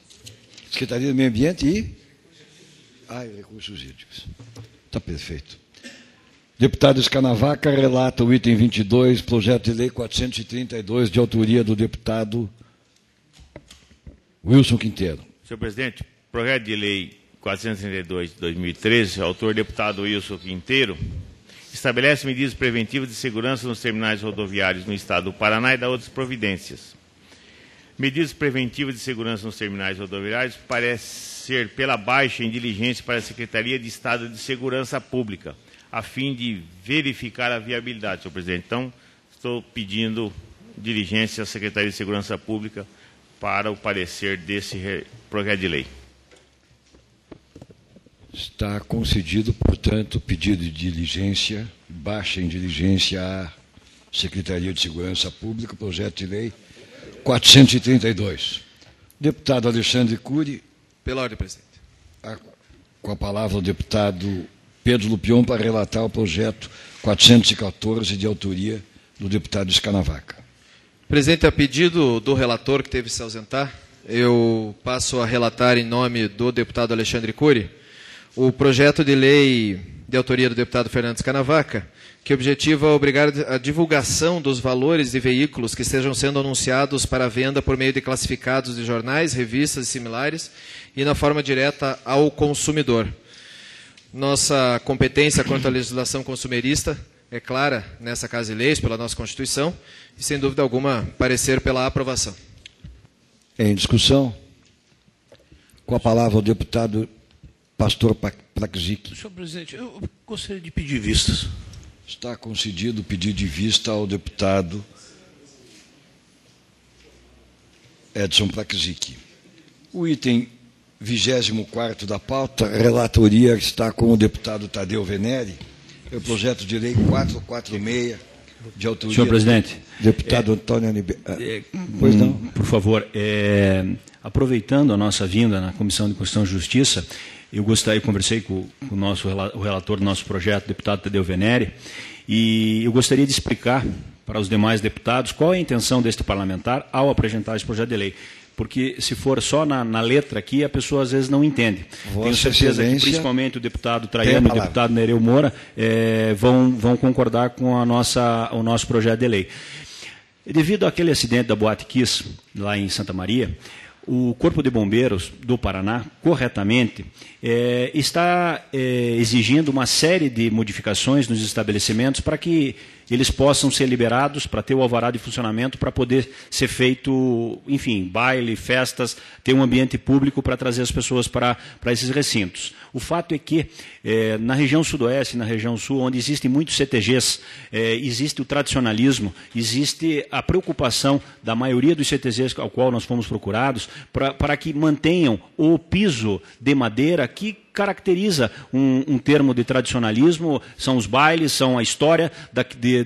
Secretaria do Meio Ambiente e Recursos Hídricos. Está perfeito. Deputado Escanavaca relata o item 22, projeto de lei 432, de autoria do deputado Wilson Quinteiro. Senhor presidente, projeto de lei 432 de 2013, autor deputado Wilson Quinteiro, estabelece medidas preventivas de segurança nos terminais rodoviários no Estado do Paraná e dá outras providências. Medidas preventivas de segurança nos terminais rodoviários parece ser pela baixa em diligência para a Secretaria de Estado de Segurança Pública, a fim de verificar a viabilidade, senhor presidente. Então, estou pedindo diligência à Secretaria de Segurança Pública para o parecer desse projeto de lei. Está concedido, portanto, pedido de diligência, baixa em diligência à Secretaria de Segurança Pública, projeto de lei 432. Deputado Alexandre Cury. Pela ordem, presidente. Com a palavra o deputado Pedro Lupion para relatar o projeto 414, de autoria do deputado Escanavaca. Presidente, a pedido do relator que teve que se ausentar, eu passo a relatar em nome do deputado Alexandre Cury o projeto de lei de autoria do deputado Fernando Escanavaca, que objetiva obrigar a divulgação dos valores de veículos que estejam sendo anunciados para venda por meio de classificados de jornais, revistas e similares e na forma direta ao consumidor. Nossa competência quanto à legislação consumerista é clara nessa Casa de Leis, pela nossa Constituição, e, sem dúvida alguma, parecer pela aprovação. Em discussão. Com a palavra o deputado Pastor Praxic. Senhor presidente, eu gostaria de pedir vistas. Está concedido o pedido de vista ao deputado Edson Praxic. O item 24º da pauta, relatoria, está com o deputado Tadeu Venere, é o projeto de lei 446, de autoria senhor presidente, do deputado Antônio Anibe... Pois não? Por favor, aproveitando a nossa vinda na Comissão de Constituição e Justiça, eu conversei com o relator do nosso projeto, o deputado Tadeu Venere, e eu gostaria de explicar para os demais deputados qual é a intenção deste parlamentar ao apresentar esse projeto de lei. Porque se for só na letra aqui, a pessoa às vezes não entende. Tenho certeza que principalmente o deputado Traiano e o deputado Nereu Moura vão concordar com o nosso projeto de lei. Devido àquele acidente da Boate Kiss, lá em Santa Maria, o Corpo de Bombeiros do Paraná, corretamente, está exigindo uma série de modificações nos estabelecimentos para que eles possam ser liberados para ter o alvará de funcionamento, para poder ser feito, enfim, baile, festas, ter um ambiente público para trazer as pessoas para esses recintos. O fato é que, na região sudoeste, na região sul, onde existem muitos CTGs, existe o tradicionalismo, existe a preocupação da maioria dos CTGs ao qual nós fomos procurados, para que mantenham o piso de madeira que caracteriza um termo de tradicionalismo, são os bailes, são a história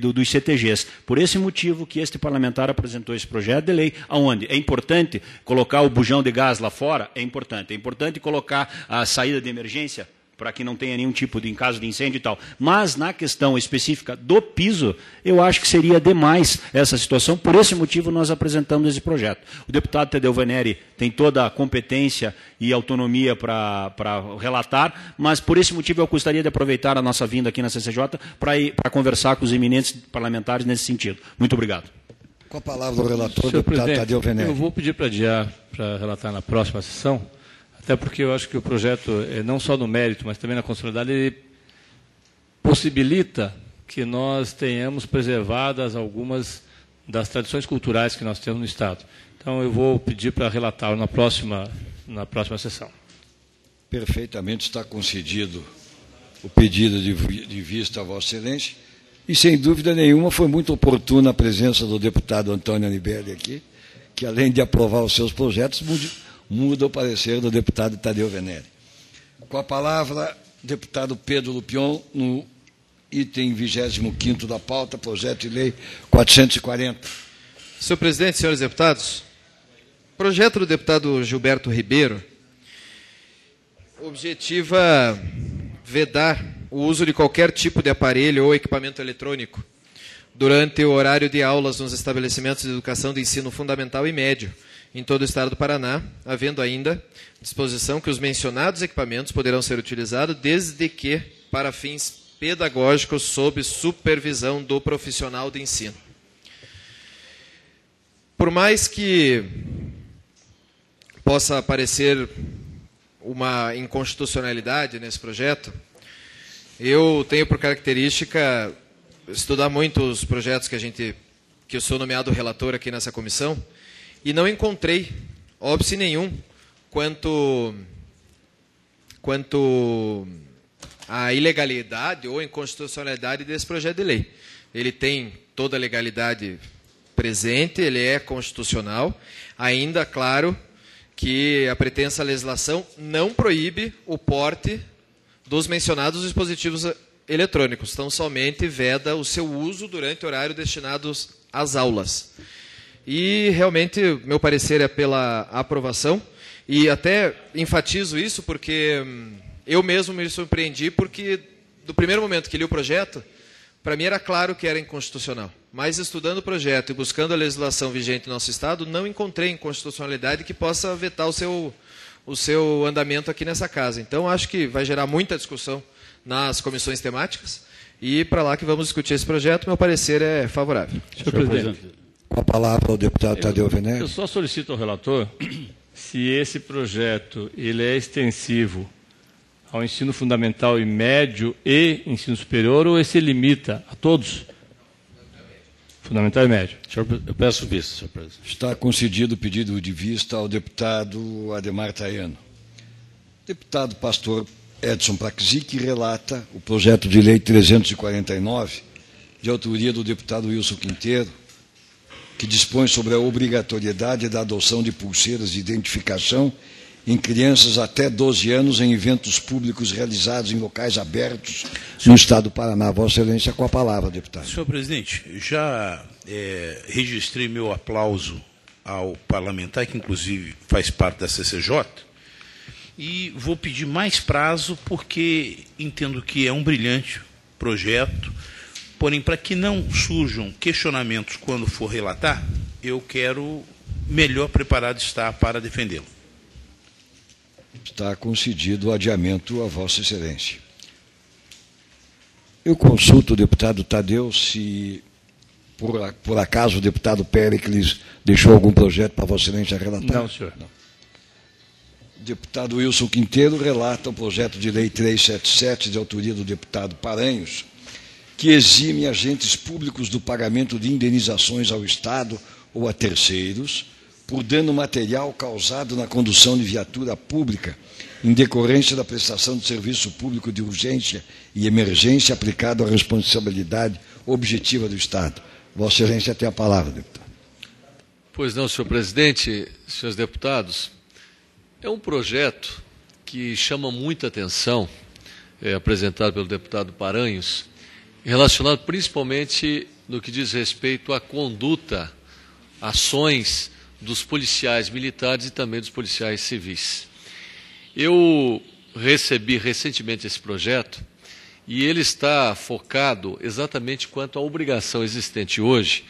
dos CTGs. Por esse motivo que este parlamentar apresentou esse projeto de lei, onde é importante colocar o bujão de gás lá fora, é importante colocar a saída de emergência, para que não tenha nenhum tipo de, em caso de incêndio e tal. Mas, na questão específica do piso, eu acho que seria demais essa situação. Por esse motivo, nós apresentamos esse projeto. O deputado Tadeu Venere tem toda a competência e autonomia para relatar, mas, por esse motivo, eu gostaria de aproveitar a nossa vinda aqui na CCJ para conversar com os eminentes parlamentares nesse sentido. Muito obrigado. Com a palavra o relator, deputado Tadeu Venere. Eu vou pedir para adiar, para relatar na próxima sessão, até porque eu acho que o projeto, não só no mérito, mas também na constitucionalidade, ele possibilita que nós tenhamos preservadas algumas das tradições culturais que nós temos no Estado. Então, eu vou pedir para relatar na próxima sessão. Perfeitamente está concedido o pedido de vista a Vossa Excelência, e, sem dúvida nenhuma, foi muito oportuna a presença do deputado Antônio Anibeli aqui, que, além de aprovar os seus projetos, muda o parecer do deputado Tadeu Venere. Com a palavra, deputado Pedro Lupion, no Item 25º da pauta, projeto de lei 440. Senhor presidente, senhores deputados, o projeto do deputado Gilberto Ribeiro objetiva vedar o uso de qualquer tipo de aparelho ou equipamento eletrônico durante o horário de aulas nos estabelecimentos de educação de ensino fundamental e médio em todo o estado do Paraná, havendo ainda disposição que os mencionados equipamentos poderão ser utilizados desde que para fins pedagógicos sob supervisão do profissional de ensino. Por mais que possa parecer uma inconstitucionalidade nesse projeto, eu tenho por característica estudar muito os projetos que eu sou nomeado relator aqui nessa comissão, e não encontrei óbice nenhum quanto à ilegalidade ou inconstitucionalidade desse projeto de lei. Ele tem toda a legalidade presente, ele é constitucional, ainda, claro, que a pretensa legislação não proíbe o porte dos mencionados dispositivos eletrônicos, então somente veda o seu uso durante o horário destinado às aulas. E realmente, meu parecer é pela aprovação, e até enfatizo isso porque eu mesmo me surpreendi, porque do primeiro momento que li o projeto, para mim era claro que era inconstitucional. Mas estudando o projeto e buscando a legislação vigente no nosso Estado, não encontrei inconstitucionalidade que possa vetar o seu andamento aqui nessa casa. Então, acho que vai gerar muita discussão nas comissões temáticas, e para lá que vamos discutir esse projeto, meu parecer é favorável. Senhor presidente. Com a palavra o deputado Tadeu Werneck. Eu só solicito ao relator se esse projeto ele é extensivo ao ensino fundamental e médio e ensino superior, ou se limita a todos? Fundamental e médio. Eu peço vista, senhor presidente. Está concedido o pedido de vista ao deputado Ademar Traiano. Deputado pastor Edson Praxic relata o projeto de lei 349, de autoria do deputado Wilson Quinteiro, que dispõe sobre a obrigatoriedade da adoção de pulseiras de identificação em crianças até 12 anos em eventos públicos realizados em locais abertos no Estado do Paraná. Vossa Excelência, com a palavra, deputado. Senhor presidente, já registrei meu aplauso ao parlamentar, que inclusive faz parte da CCJ, e vou pedir mais prazo porque entendo que é um brilhante projeto, porém, para que não surjam questionamentos quando for relatar, eu quero melhor preparado estar para defendê-lo. Está concedido o adiamento a Vossa Excelência. Eu consulto o deputado Tadeu se, por acaso, o deputado Péricles deixou algum projeto para Vossa Excelência relatar. Não, senhor. Não. O deputado Wilson Quinteiro relata o projeto de lei 377, de autoria do deputado Paranhos, que exime agentes públicos do pagamento de indenizações ao Estado ou a terceiros por dano material causado na condução de viatura pública em decorrência da prestação de serviço público de urgência e emergência aplicado à responsabilidade objetiva do Estado. Vossa Excelência tem a palavra, deputado. Pois não, senhor presidente, senhores deputados, é um projeto que chama muita atenção, apresentado pelo deputado Paranhos, relacionado principalmente no que diz respeito à conduta, ações dos policiais militares e também dos policiais civis. Eu recebi recentemente esse projeto e ele está focado exatamente quanto à obrigação existente hoje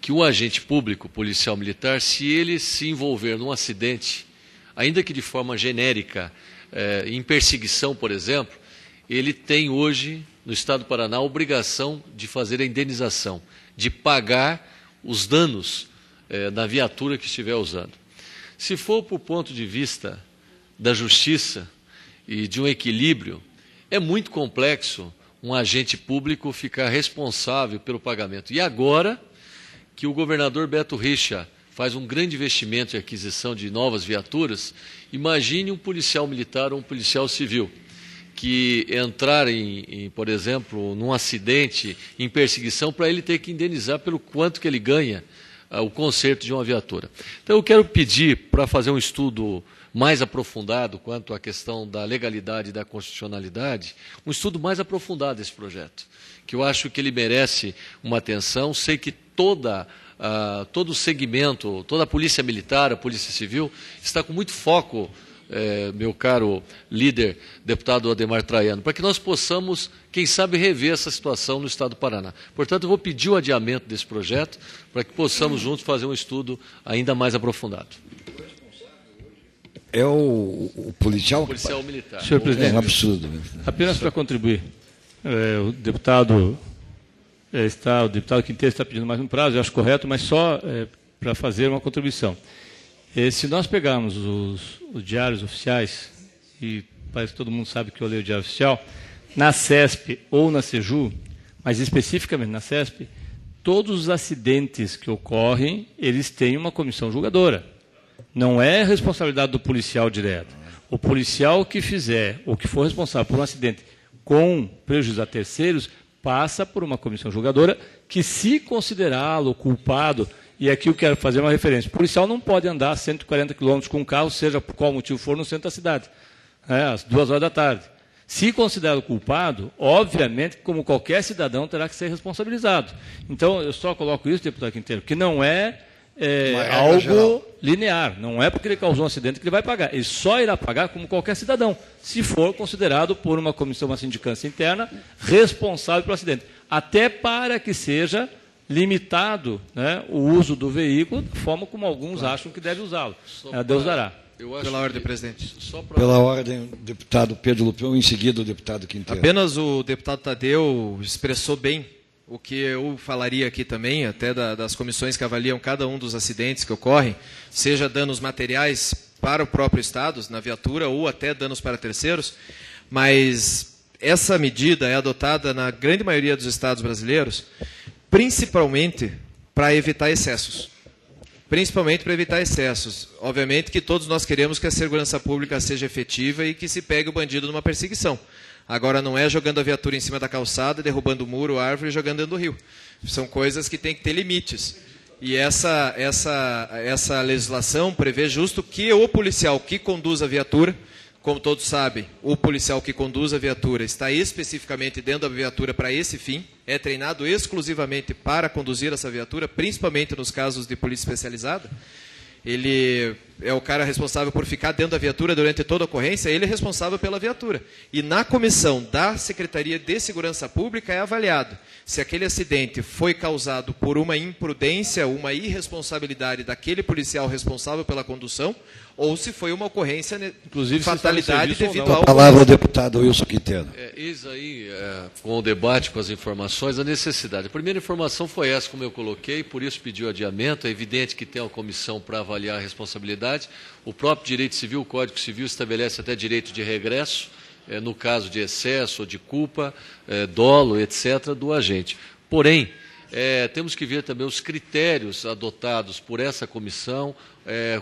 que o agente público, policial militar, se ele se envolver num acidente, ainda que de forma genérica, em perseguição, por exemplo, ele tem hoje, no Estado do Paraná, a obrigação de fazer a indenização, de pagar os danos da viatura que estiver usando. Se for por ponto de vista da justiça e de um equilíbrio, é muito complexo um agente público ficar responsável pelo pagamento. E agora que o governador Beto Richa faz um grande investimento em aquisição de novas viaturas, imagine um policial militar ou um policial civil que entrar por exemplo, num acidente, em perseguição, para ele ter que indenizar pelo quanto que ele ganha o conserto de uma viatura. Então, eu quero pedir para fazer um estudo mais aprofundado quanto à questão da legalidade e da constitucionalidade, um estudo mais aprofundado desse projeto, que eu acho que ele merece uma atenção. Sei que todo o segmento, toda a Polícia Militar, a Polícia Civil, está com muito foco, meu caro líder, deputado Ademar Traiano, para que nós possamos, quem sabe, rever essa situação no Estado do Paraná. Portanto, eu vou pedir o adiamento desse projeto para que possamos juntos fazer um estudo ainda mais aprofundado. É o policial? Policial militar. Senhor presidente, é um absurdo. Apenas para contribuir. O deputado Quinteiro está pedindo mais um prazo, eu acho correto, mas só para fazer uma contribuição. Se nós pegarmos os diários oficiais, e parece que todo mundo sabe que eu leio o diário oficial, na CESP ou na CEJU, mas especificamente na CESP, todos os acidentes que ocorrem, eles têm uma comissão julgadora. Não é responsabilidade do policial direto. O policial que fizer, ou que for responsável por um acidente com prejuízo a terceiros, passa por uma comissão julgadora que, se considerá-lo culpado, e aqui eu quero fazer uma referência, o policial não pode andar 140 km com um carro, seja por qual motivo for, no centro da cidade, às 2 horas da tarde. Se considerado culpado, obviamente, como qualquer cidadão, terá que ser responsabilizado. Então, eu só coloco isso, deputado Quinteiro, que não é algo geral, linear. Não é porque ele causou um acidente que ele vai pagar. Ele só irá pagar como qualquer cidadão, se for considerado por uma comissão, uma sindicância interna, responsável pelo acidente. Até para que seja limitado, né, o uso do veículo da forma como alguns acham que deve usá-lo. Deus dará. Pela ordem, presidente. Pela ordem, o deputado Pedro Lupião, em seguida o deputado Quinteiro. Apenas o deputado Tadeu expressou bem o que eu falaria aqui também, até das comissões que avaliam cada um dos acidentes que ocorrem, seja danos materiais para o próprio Estado, na viatura, ou até danos para terceiros, mas essa medida é adotada na grande maioria dos estados brasileiros, principalmente para evitar excessos. Principalmente para evitar excessos. Obviamente que todos nós queremos que a segurança pública seja efetiva e que se pegue o bandido numa perseguição. Agora, não é jogando a viatura em cima da calçada, derrubando o muro, árvore e jogando dentro do rio. São coisas que têm que ter limites. E essa legislação prevê justo que o policial que conduz a viatura, como todos sabem, o policial que conduz a viatura está especificamente dentro da viatura para esse fim, é treinado exclusivamente para conduzir essa viatura, principalmente nos casos de polícia especializada. Ele é o cara responsável por ficar dentro da viatura durante toda a ocorrência, ele é responsável pela viatura. E na comissão da Secretaria de Segurança Pública é avaliado se aquele acidente foi causado por uma imprudência, uma irresponsabilidade daquele policial responsável pela condução, ou se foi uma ocorrência, inclusive fatalidade devido ao... A palavra ao deputado Wilson Quinteiro. Eis aí, com o debate, com as informações, a necessidade. A primeira informação foi essa, como eu coloquei, por isso pediu adiamento. É evidente que tem uma comissão para avaliar a responsabilidade. O próprio direito civil, o Código Civil, estabelece até direito de regresso, no caso de excesso, de culpa, dolo, etc., do agente. Porém, temos que ver também os critérios adotados por essa comissão,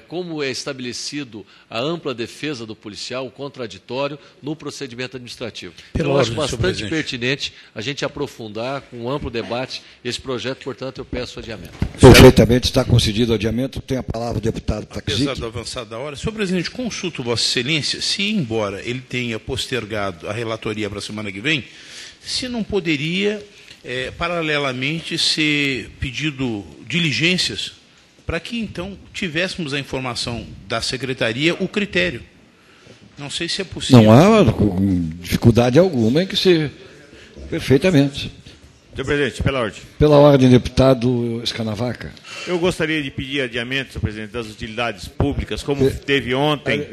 como é estabelecido a ampla defesa do policial, o contraditório, no procedimento administrativo. Então, eu acho bastante pertinente a gente aprofundar, com um amplo debate, esse projeto, portanto, eu peço adiamento. Perfeitamente, está concedido o adiamento. Tem a palavra o deputado Taxite. Apesar do avançado da hora, senhor presidente, consulto Vossa Excelência, se embora ele tenha postergado a relatoria para a semana que vem, se não poderia... paralelamente ser pedido diligências para que então tivéssemos a informação da secretaria, o critério. Não sei se é possível. Não há dificuldade alguma em que se... Perfeitamente. Senhor presidente, pela ordem. Pela ordem, deputado Escanavaca. Eu gostaria de pedir adiamento, senhor presidente, das utilidades públicas, como teve ontem,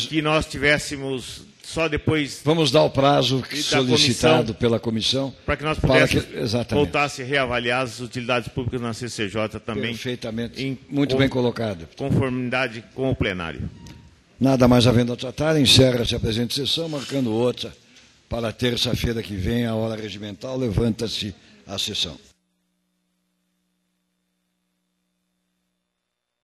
que nós tivéssemos... Só depois... Vamos dar o prazo solicitado pela comissão. Para que nós pudéssemos voltasse a reavaliar as utilidades públicas na CCJ também. Perfeitamente. Muito bem colocado. Conformidade com o plenário. Nada mais havendo a tratar, encerra-se a presente sessão, marcando outra para terça-feira que vem, a hora regimental. Levanta-se a sessão.